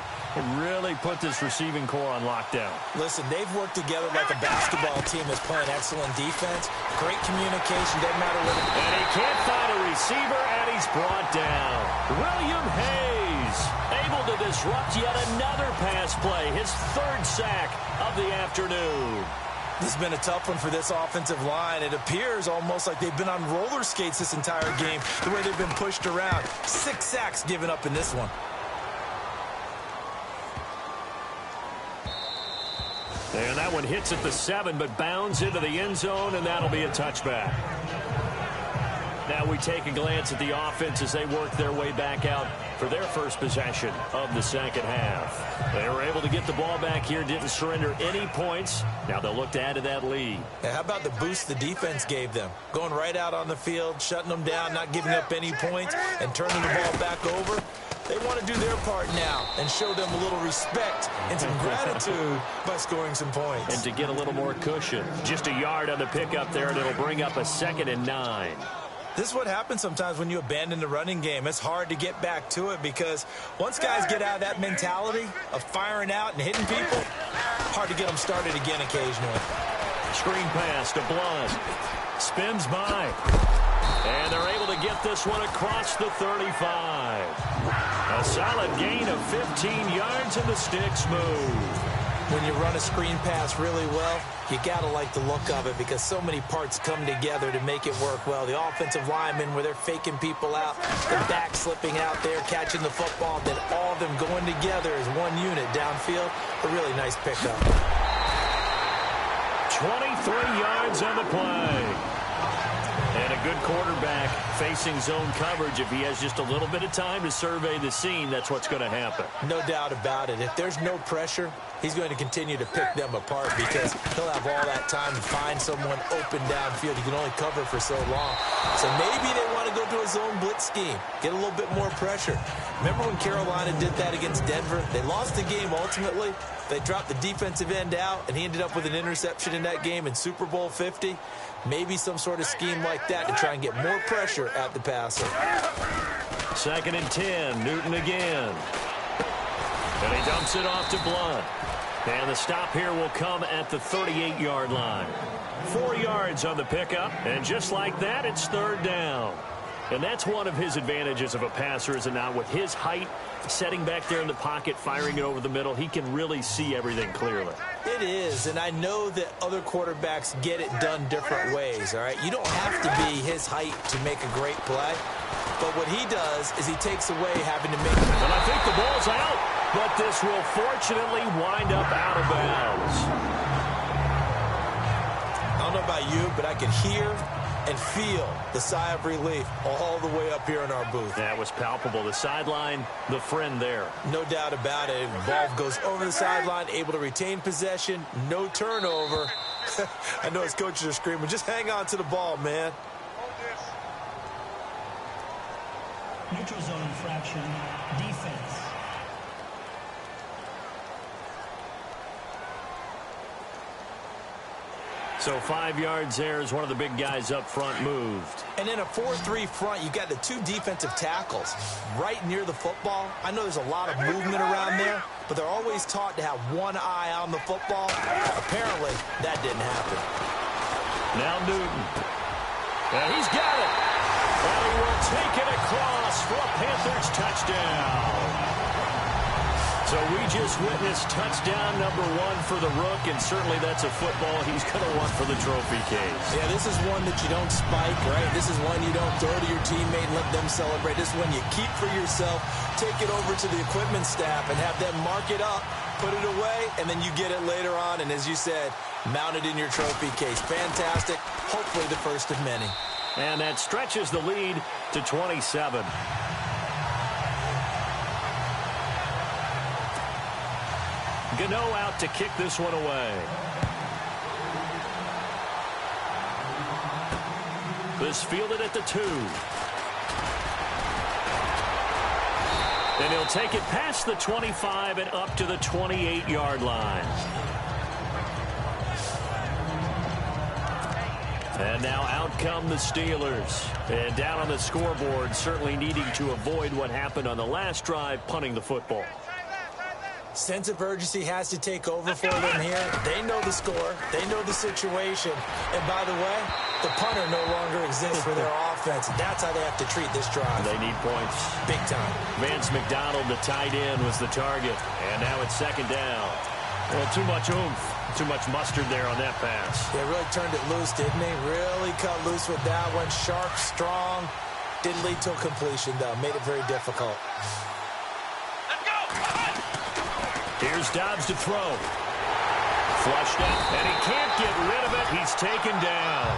really put this receiving core on lockdown. Listen, they've worked together like a basketball team that's playing excellent defense. Great communication, doesn't matter what. And he can't find a receiver, and he's brought down. William Hayes able to disrupt yet another pass play, his third sack of the afternoon. This has been a tough one for this offensive line. It appears almost like they've been on roller skates this entire game, the way they've been pushed around. 6 sacks given up in this one. And that one hits at the 7, but bounds into the end zone, and that'll be a touchback. Now we take a glance at the offense as they work their way back out for their first possession of the second half. They were able to get the ball back here, didn't surrender any points. Now they'll look to add to that lead. Yeah, how about the boost the defense gave them? Going right out on the field, shutting them down, not giving up any points, and turning the ball back over. They want to do their part now and show them a little respect and some gratitude by scoring some points. And to get a little more cushion. Just a yard on the pickup there, and it'll bring up a 2nd and 9. This is what happens sometimes when you abandon the running game. It's hard to get back to it because once guys get out of that mentality of firing out and hitting people, hard to get them started again occasionally. Screen pass to Blunt. Spins by. And they're able to get this one across the 35. A solid gain of 15 yards, and the sticks move. When you run a screen pass really well, you got to like the look of it because so many parts come together to make it work well. The offensive linemen, where they're faking people out, the back slipping out there, catching the football, then all of them going together as one unit downfield. A really nice pickup. 23 yards on the play. And a good quarterback facing zone coverage. If he has just a little bit of time to survey the scene, that's what's going to happen. No doubt about it. If there's no pressure, he's going to continue to pick them apart because he'll have all that time to find someone open downfield. He can only cover for so long. So maybe they want to go to a zone blitz scheme, get a little bit more pressure. Remember when Carolina did that against Denver? They lost the game ultimately. They dropped the defensive end out, and he ended up with an interception in that game in Super Bowl 50. Maybe some sort of scheme like that to try and get more pressure at the passer. 2nd and 10, Newton again. And he dumps it off to Blunt. And the stop here will come at the 38-yard line. 4 yards on the pickup, and just like that, it's 3rd down. And that's one of his advantages of a passer, is it not? With his height, setting back there in the pocket, firing it over the middle, he can really see everything clearly. It is, and I know that other quarterbacks get it done different ways, all right? You don't have to be his height to make a great play, but what he does is he takes away having to make it. And I think the ball's out, but this will fortunately wind up out of bounds. I don't know about you, but I can hear and feel the sigh of relief all the way up here in our booth. That was palpable. The sideline, the friend there. No doubt about it. Ball goes over the sideline, able to retain possession, no turnover. I know his coaches are screaming, just hang on to the ball, man. Neutral zone infraction, defense. So 5 yards there as one of the big guys up front moved. And in a 4-3 front, you've got the 2 defensive tackles right near the football. I know there's a lot of movement around there, but they're always taught to have one eye on the football. Apparently, that didn't happen. Now Newton. And he's got it. And he will take it across for a Panthers touchdown. So we just witnessed touchdown number 1 for the Rook, and certainly that's a football he's going to want for the trophy case. Yeah, this is one that you don't spike, right? This is one you don't throw to your teammate and let them celebrate. This is one you keep for yourself, take it over to the equipment staff and have them mark it up, put it away, and then you get it later on, and as you said, mount it in your trophy case. Fantastic. Hopefully the first of many. And that stretches the lead to 27. Gano out to kick this one away. This fielded at the 2. And he'll take it past the 25 and up to the 28-yard line. And now out come the Steelers. And down on the scoreboard, certainly needing to avoid what happened on the last drive, punting the football. Sense of urgency has to take over for them here. They know the score. They know the situation. And by the way, the punter no longer exists for their offense. That's how they have to treat this drive. They need points. Big time. Vance McDonald, the tight end, was the target. And now it's second down. Well, too much oomph. Too much mustard there on that pass. They really turned it loose, didn't they? Really cut loose with that one. Sharp, strong. Didn't lead to a completion, though. Made it very difficult. Here's Dobbs to throw. Flushed out, and he can't get rid of it. He's taken down.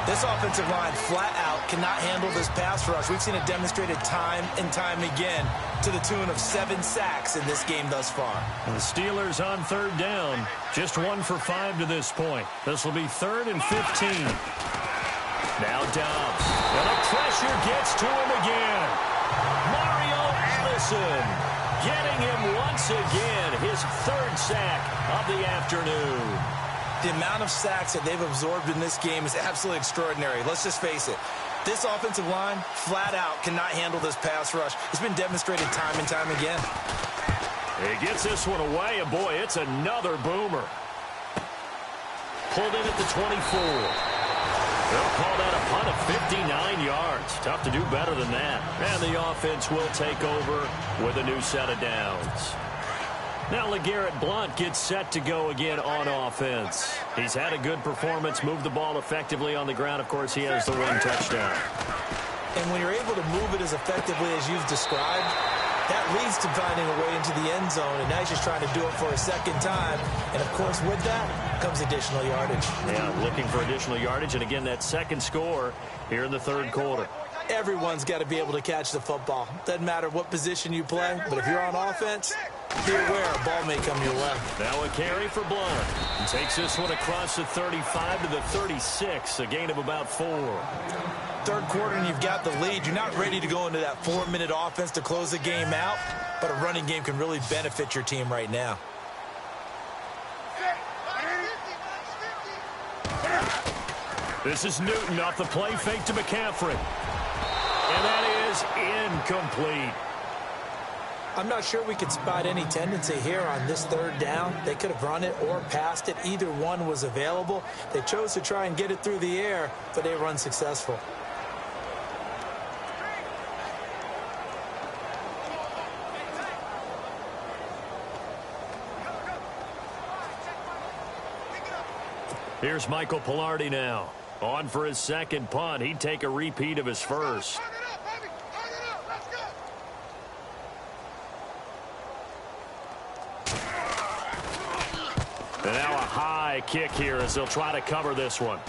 This offensive line flat out cannot handle this pass rush. We've seen it demonstrated time and time again to the tune of 7 sacks in this game thus far. And the Steelers on third down. Just 1 for 5 to this point. This will be 3rd and 15. Now Dobbs. And the pressure gets to him again. Mario Allison getting him once again. His 3rd sack of the afternoon. The amount of sacks that they've absorbed in this game is absolutely extraordinary. Let's just face it. This offensive line, flat out, cannot handle this pass rush. It's been demonstrated time and time again. He gets this one away, and boy, it's another boomer. Pulled in at the 24. They'll call that a punt of 59 yards. Tough to do better than that. And the offense will take over with a new set of downs. Now LeGarrette Blount gets set to go again on offense. He's had a good performance, moved the ball effectively on the ground. Of course, he has the 1 touchdown. And when you're able to move it as effectively as you've described, that leads to finding a way into the end zone. And now he's just trying to do it for a second time. And, of course, with that comes additional yardage. Yeah, looking for additional yardage. And, again, that second score here in the 3rd quarter. Everyone's got to be able to catch the football. Doesn't matter what position you play, but if you're on offense, be aware a ball may come your way. Now a carry for Blount. He takes this one across the 35 to the 36, a gain of about 4. 3rd quarter and you've got the lead. You're not ready to go into that 4-minute offense to close the game out, but a running game can really benefit your team right now. This is Newton off the play fake to McCaffrey. And that is incomplete. I'm not sure we could spot any tendency here on this 3rd down. They could have run it or passed it. Either one was available. They chose to try and get it through the air, but they were unsuccessful. Here's Michael Pilardi now. On for his 2nd punt. He'd take a repeat of his 1st. And now a high kick here as they'll try to cover this one.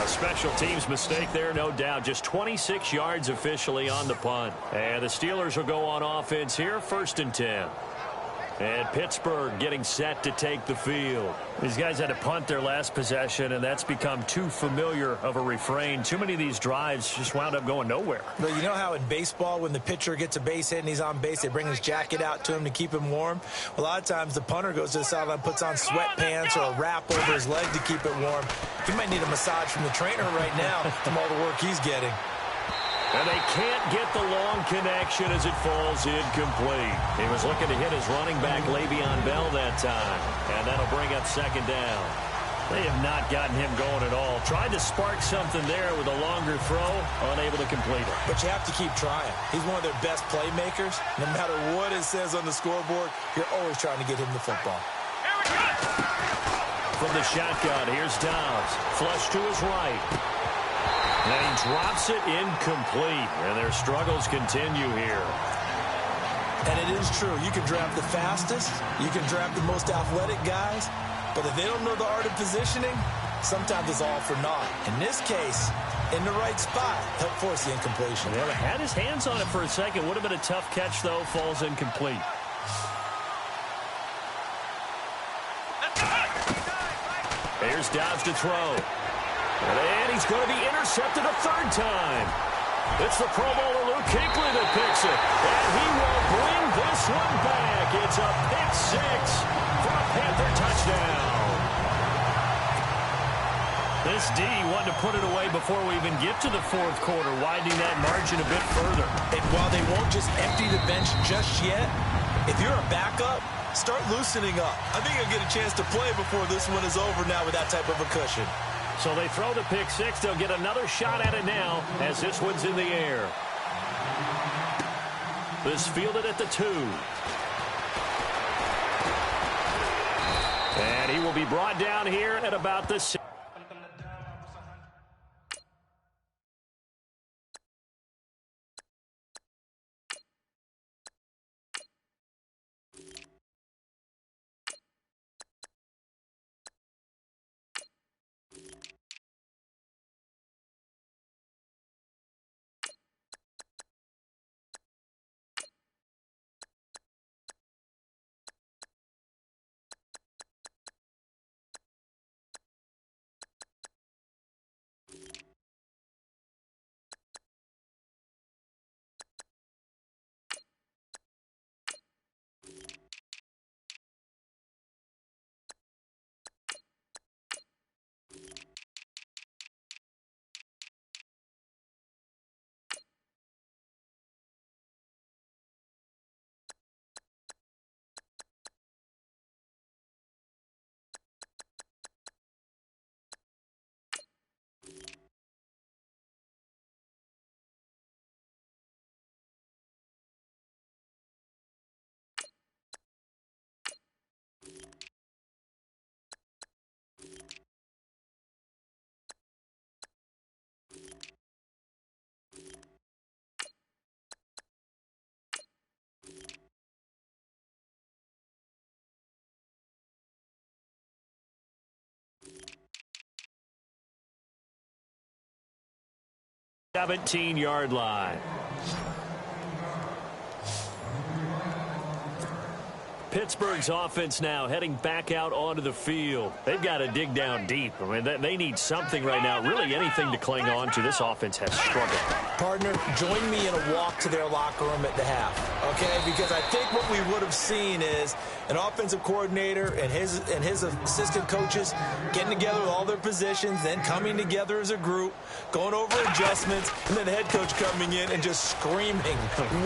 A special teams mistake there, no doubt. Just 26 yards officially on the punt. And the Steelers will go on offense here, 1st and 10. And Pittsburgh getting set to take the field. These guys had to punt their last possession, and that's become too familiar of a refrain. Too many of these drives just wound up going nowhere. Well, you know how in baseball, when the pitcher gets a base hit and he's on base, they bring his jacket out to him to keep him warm? A lot of times the punter goes to the sideline, puts on sweatpants or a wrap over his leg to keep it warm. He might need a massage from the trainer right now from all the work he's getting. And they can't get the long connection as it falls incomplete. He was looking to hit his running back, Le'Veon Bell, that time. And that'll bring up 2nd down. They have not gotten him going at all. Tried to spark something there with a longer throw, unable to complete it. But you have to keep trying. He's one of their best playmakers. No matter what it says on the scoreboard, you're always trying to get him the football. From the shotgun, here's Dobbs. Flush to his right. And he drops it incomplete, and their struggles continue here. And it is true. You can draft the fastest. You can draft the most athletic guys. But if they don't know the art of positioning, sometimes it's all for naught. In this case, in the right spot, helped force the incompletion. Well, he had his hands on it for a second. Would have been a tough catch, though. Falls incomplete. Here's Dobbs to throw. And he's going to be intercepted a 3rd time. It's the Pro Bowler Luke Kuechly that picks it. And he will bring this one back. It's a pick six for a Panther touchdown. This D wanted to put it away before we even get to the fourth quarter, widening that margin a bit further. And while they won't just empty the bench just yet, if you're a backup, start loosening up. I think you'll get a chance to play before this one is over now with that type of a cushion. So they throw the pick six. They'll get another shot at it now as this one's in the air. This fielded at the 2. And he will be brought down here at about the 6. Seventeen-yard line. Pittsburgh's offense now heading back out onto the field. They've got to dig down deep. I mean, they need something right now, really anything to cling on to. This offense has struggled. Partner, join me in a walk to their locker room at the half, okay? Because I think what we would have seen is an offensive coordinator and his assistant coaches getting together with all their positions, then coming together as a group, going over adjustments, and then the head coach coming in and just screaming,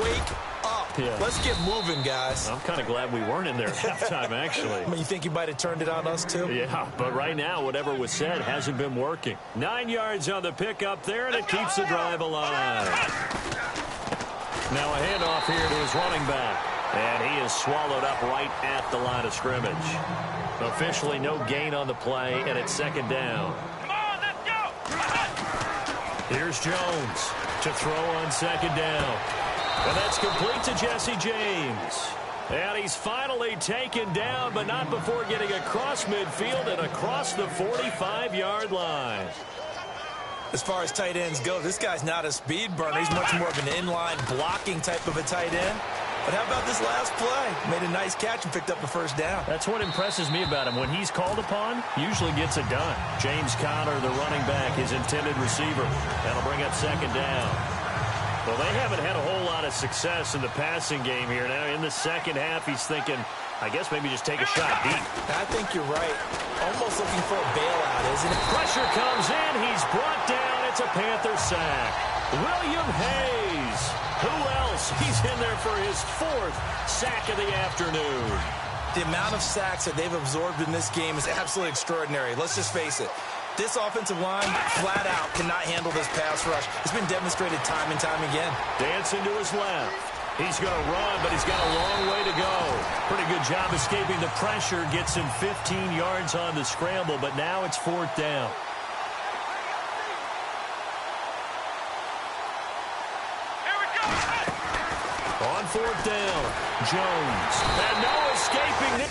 "Wake up. Yeah. Let's get moving, guys." I'm kind of glad we weren't in there at halftime, actually. I mean, you think you might have turned it on us, too? Yeah, but right now, whatever was said hasn't been working. 9 yards on the pickup there, and it keeps the drive alive. Now a handoff here to his running back. And he is swallowed up right at the line of scrimmage. Officially no gain on the play, and it's second down. Come on, let's go! Here's Jones to throw on second down. And that's complete to Jesse James. And he's finally taken down, but not before getting across midfield and across the 45-yard line. As far as tight ends go, this guy's not a speed burner. He's much more of an inline blocking type of a tight end. But how about this last play? Made a nice catch and picked up the first down. That's what impresses me about him. When he's called upon, usually gets it done. James Conner, the running back, his intended receiver. That'll bring up second down. Well, they haven't had a whole lot of success in the passing game here. Now, in the second half, he's thinking, I guess maybe just take a shot deep. I think you're right. Almost looking for a bailout, isn't it? Pressure comes in. He's brought down. It's a Panther sack. William Hayes. Who else? He's in there for his 4th sack of the afternoon. The amount of sacks that they've absorbed in this game is absolutely extraordinary. Let's just face it. This offensive line, flat out, cannot handle this pass rush. It's been demonstrated time and time again. Dancing to his left. He's going to run, but he's got a long way to go. Pretty good job escaping the pressure. Gets him 15 yards on the scramble, but now it's 4th down. Here we go! On 4th down, Jones. And no escaping it.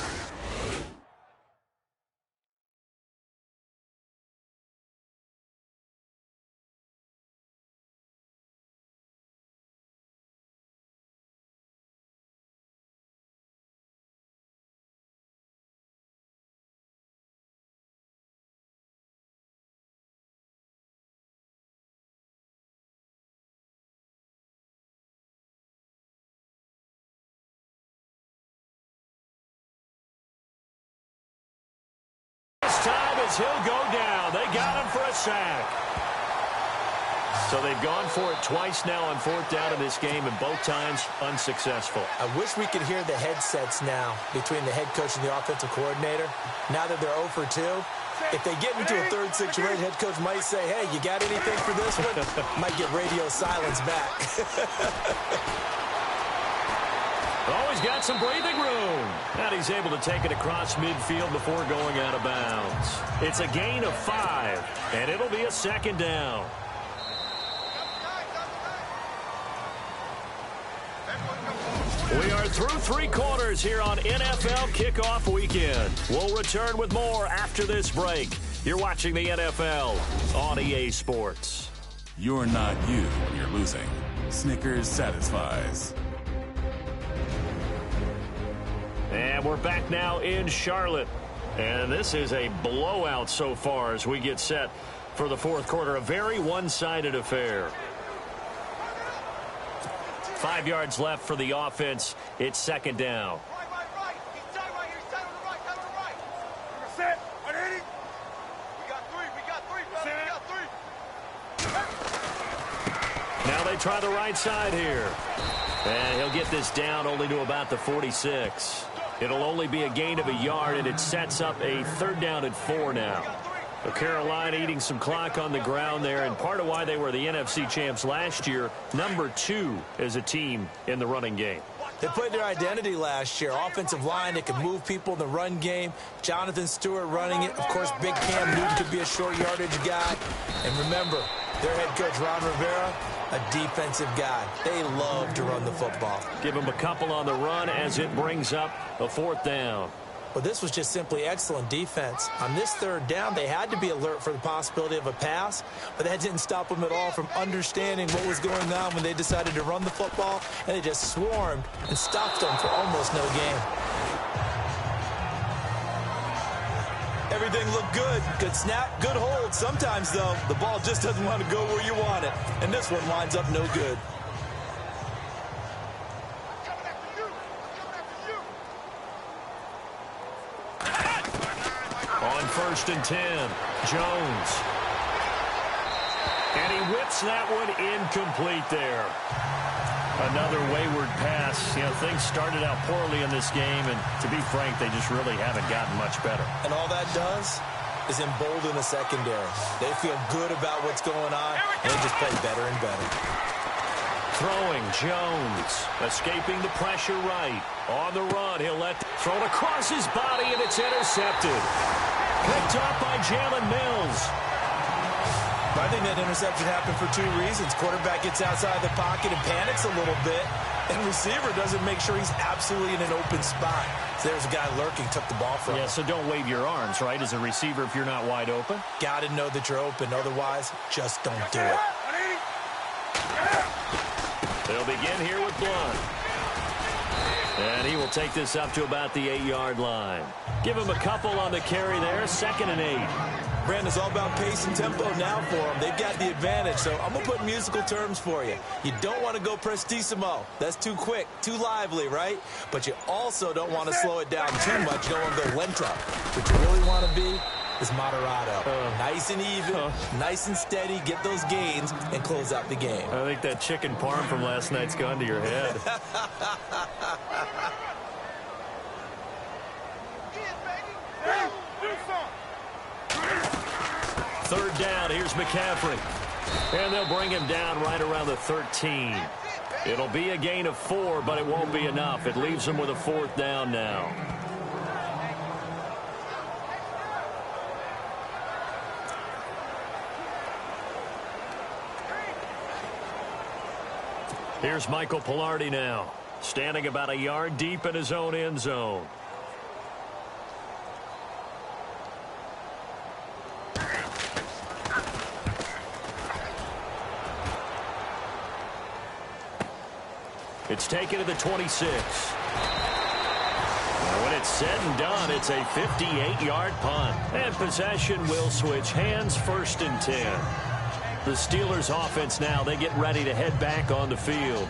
as he'll go down. They got him for a sack. So they've gone for it twice now on fourth down in this game, and both times unsuccessful. I wish we could hear the headsets now between the head coach and the offensive coordinator. Now that they're 0 for 2, if they get into a third situation, head coach might say, hey, you got anything for this one? Might get radio silence back. Always got some breathing room. And he's able to take it across midfield before going out of bounds. It's a gain of 5, and it'll be a second down. We are through 3 quarters here on NFL Kickoff Weekend. We'll return with more after this break. You're watching the NFL on EA Sports. You're not you when you're losing. Snickers satisfies. And we're back now in Charlotte. And this is a blowout so far as we get set for the fourth quarter. A very one-sided affair. 5 yards left for the offense. It's second down. Right. He's tight right here. He's tight on the right. Tight on the right. Set. Ready? We got 3. We got 3, brother. We got 3. Now they try the right side here. And he'll get this down only to about the 46. It'll only be a gain of a yard, and it sets up a third down at 4 now. Carolina eating some clock on the ground there, and part of why they were the NFC champs last year, number 2 as a team in the running game. They played their identity last year. Offensive line that can move people in the run game. Jonathan Stewart running it. Of course, big Cam Newton could be a short yardage guy. And remember, their head coach, Ron Rivera, a defensive guy. They love to run the football. Give him a couple on the run as it brings up a fourth down. Well, this was just simply excellent defense. On this third down, they had to be alert for the possibility of a pass, but that didn't stop them at all from understanding what was going on when they decided to run the football, and they just swarmed and stopped them for almost no gain. Everything looked good. Good snap, good hold. Sometimes, though, the ball just doesn't want to go where you want it, and this one winds up no good. First and 10, Jones. And he whips that one incomplete there. Another wayward pass. You know, things started out poorly in this game, and to be frank, they just really haven't gotten much better. And all that does is embolden the secondary. They feel good about what's going on, and they just play better and better. Throwing, Jones. Escaping the pressure right. On the run, he'll throw it across his body, and it's intercepted. Picked up by Jalen Mills. I think that interception happened for 2 reasons. Quarterback gets outside the pocket and panics a little bit, and receiver doesn't make sure he's absolutely in an open spot. So there's a guy lurking, took the ball from him. Yeah, so don't wave your arms, right, as a receiver if you're not wide open. Got to know that you're open. Otherwise, just don't do it. They'll begin here with Blunt. And he will take this up to about the 8-yard line. Give him a couple on the carry there. Second and 8. Brandon, it's all about pace and tempo now for them. They've got the advantage, so I'm going to put musical terms for you. You don't want to go prestissimo. That's too quick, too lively, right? But you also don't want to slow it down too much. You don't want to go lento. What you really want to be is moderato. Nice and even, nice and steady, get those gains, and close out the game. I think that chicken parm from last night's gone to your head. Third down, here's McCaffrey. And they'll bring him down right around the 13. It'll be a gain of 4, but it won't be enough. It leaves them with a fourth down now. Here's Michael Pilardi now, standing about a yard deep in his own end zone. It's taken to the 26. When it's said and done, it's a 58-yard punt. And possession will switch hands, first and 10. The Steelers offense now, they get ready to head back on the field.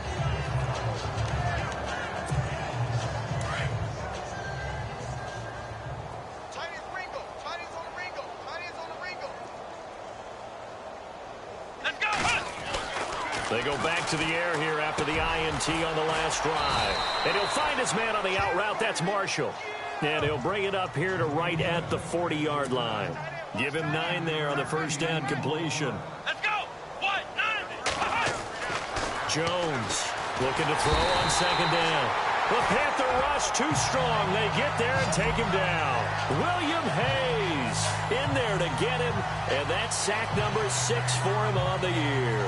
They go back to the air here after the INT on the last drive. And he'll find his man on the out route. That's Marshall. And he'll bring it up here to right at the 40-yard line. Give him 9 there on the first down completion. Let's go! 1, 9, Jones looking to throw on second down. The Panther rush too strong. They get there and take him down. William Hayes in there to get him. And that's sack number 6 for him on the year.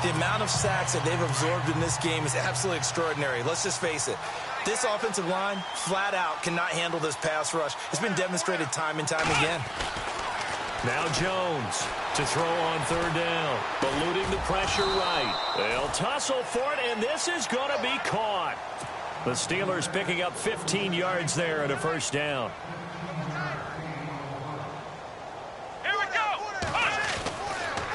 The amount of sacks that they've absorbed in this game is absolutely extraordinary. Let's just face it. This offensive line, flat out, cannot handle this pass rush. It's been demonstrated time and time again. Now Jones to throw on third down. Eluding the pressure right. They'll tussle for it, and this is going to be caught. The Steelers picking up 15 yards there at a first down.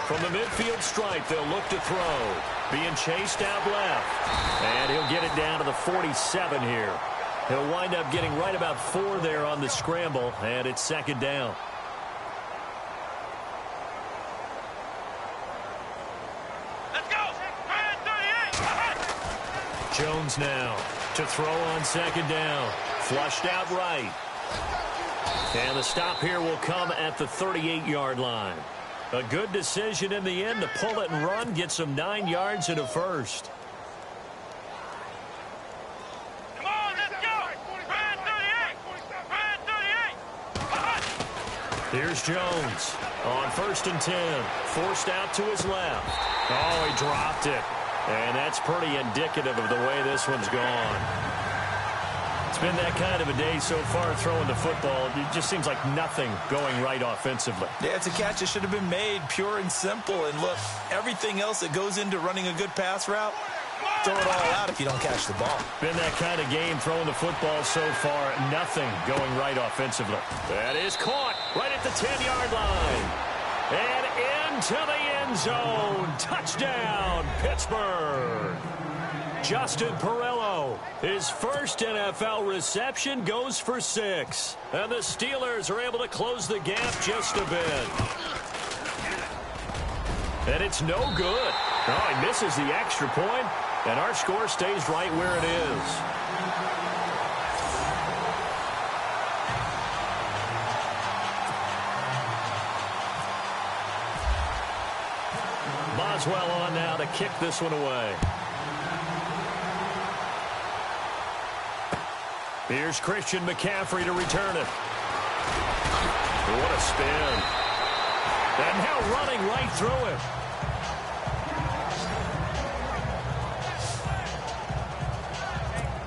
From the midfield stripe, they'll look to throw. Being chased out left. And he'll get it down to the 47 here. He'll wind up getting right about 4 there on the scramble, and it's second down. Let's go! 38! Jones now to throw on second down. Flushed out right. And the stop here will come at the 38-yard line. A good decision in the end to pull it and run, get some 9 yards and a first. Come on, let's go! 38! Here's Jones on 1st and 10. Forced out to his left. Oh, he dropped it. And that's pretty indicative of the way this one's gone. It's been that kind of a day so far throwing the football. It just seems like nothing going right offensively. Yeah, it's a catch that should have been made, pure and simple. And look, everything else that goes into running a good pass route, throw it all out if you don't catch the ball. Been that kind of game throwing the football so far. Nothing going right offensively. That is caught right at the 10-yard line. And into the end zone. Touchdown, Pittsburgh. Justin Perillo, his first NFL reception, goes for 6. And the Steelers are able to close the gap just a bit. And it's no good. Oh, he misses the extra point, and our score stays right where it is. Boswell on now to kick this one away. Here's Christian McCaffrey to return it. What a spin. And now running right through it.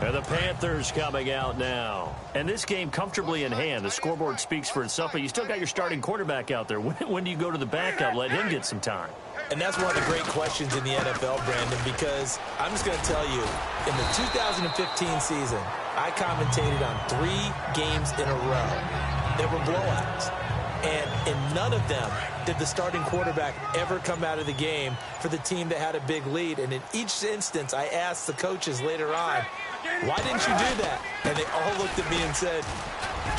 And the Panthers coming out now. And this game comfortably in hand. The scoreboard speaks for itself, but you still got your starting quarterback out there. When do you go to the backup? Let him get some time. And that's one of the great questions in the NFL, Brandon, because I'm just going to tell you, in the 2015 season, I commentated on 3 games in a row that were blowouts. And in none of them did the starting quarterback ever come out of the game for the team that had a big lead. And in each instance, I asked the coaches later on, why didn't you do that? And they all looked at me and said,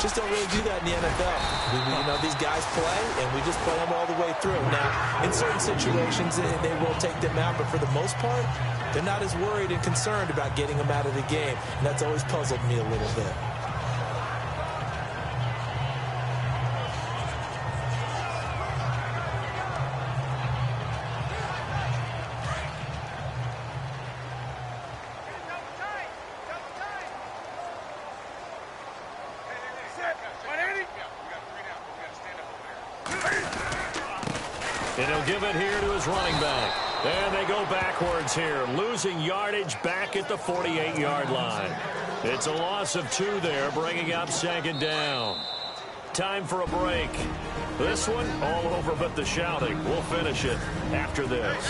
just don't really do that in the NFL. You know, these guys play, and we just play them all the way through. Now, in certain situations, they will take them out, but for the most part, they're not as worried and concerned about getting them out of the game. And that's always puzzled me a little bit. And he'll give it here to his running back. And they go backwards here, losing yardage back at the 48-yard line. It's a loss of 2 there, bringing up second down. Time for a break. This one all over but the shouting. We'll finish it after this.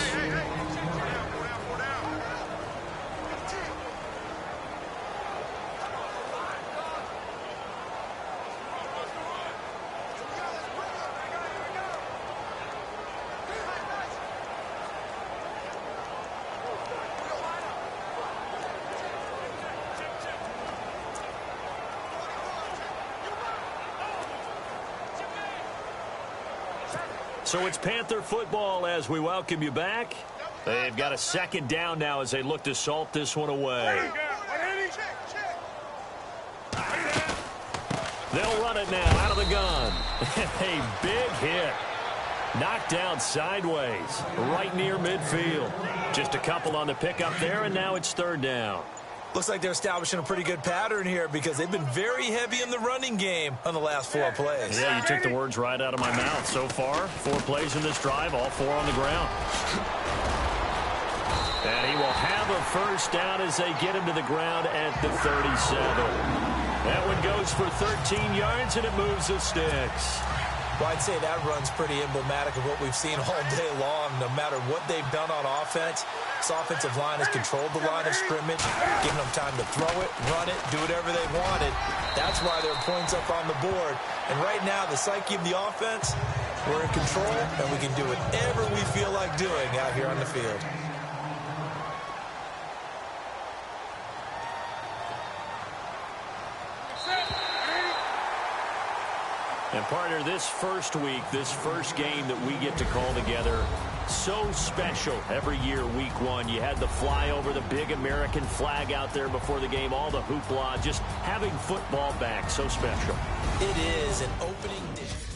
So it's Panther football as we welcome you back. They've got a second down now as they look to salt this one away. They'll run it now out of the gun. A big hit. Knocked down sideways, right near midfield. Just a couple on the pickup there, and now it's third down. Looks like they're establishing a pretty good pattern here because they've been very heavy in the running game on the last 4 plays. Yeah, you took the words right out of my mouth. So far, 4 plays in this drive, all 4 on the ground. And he will have a first down as they get him to the ground at the 37. That one goes for 13 yards, and it moves the sticks. Well, I'd say that run's pretty emblematic of what we've seen all day long. No matter what they've done on offense, this offensive line has controlled the line of scrimmage, giving them time to throw it, run it, do whatever they wanted. That's why there are points up on the board. And right now, the psyche of the offense, we're in control, and we can do whatever we feel like doing out here on the field. And partner, this first week, this first game that we get to call together, so special every year, week 1. You had the flyover, the big American flag out there before the game, all the hoopla, just having football back, so special. It is an opening day.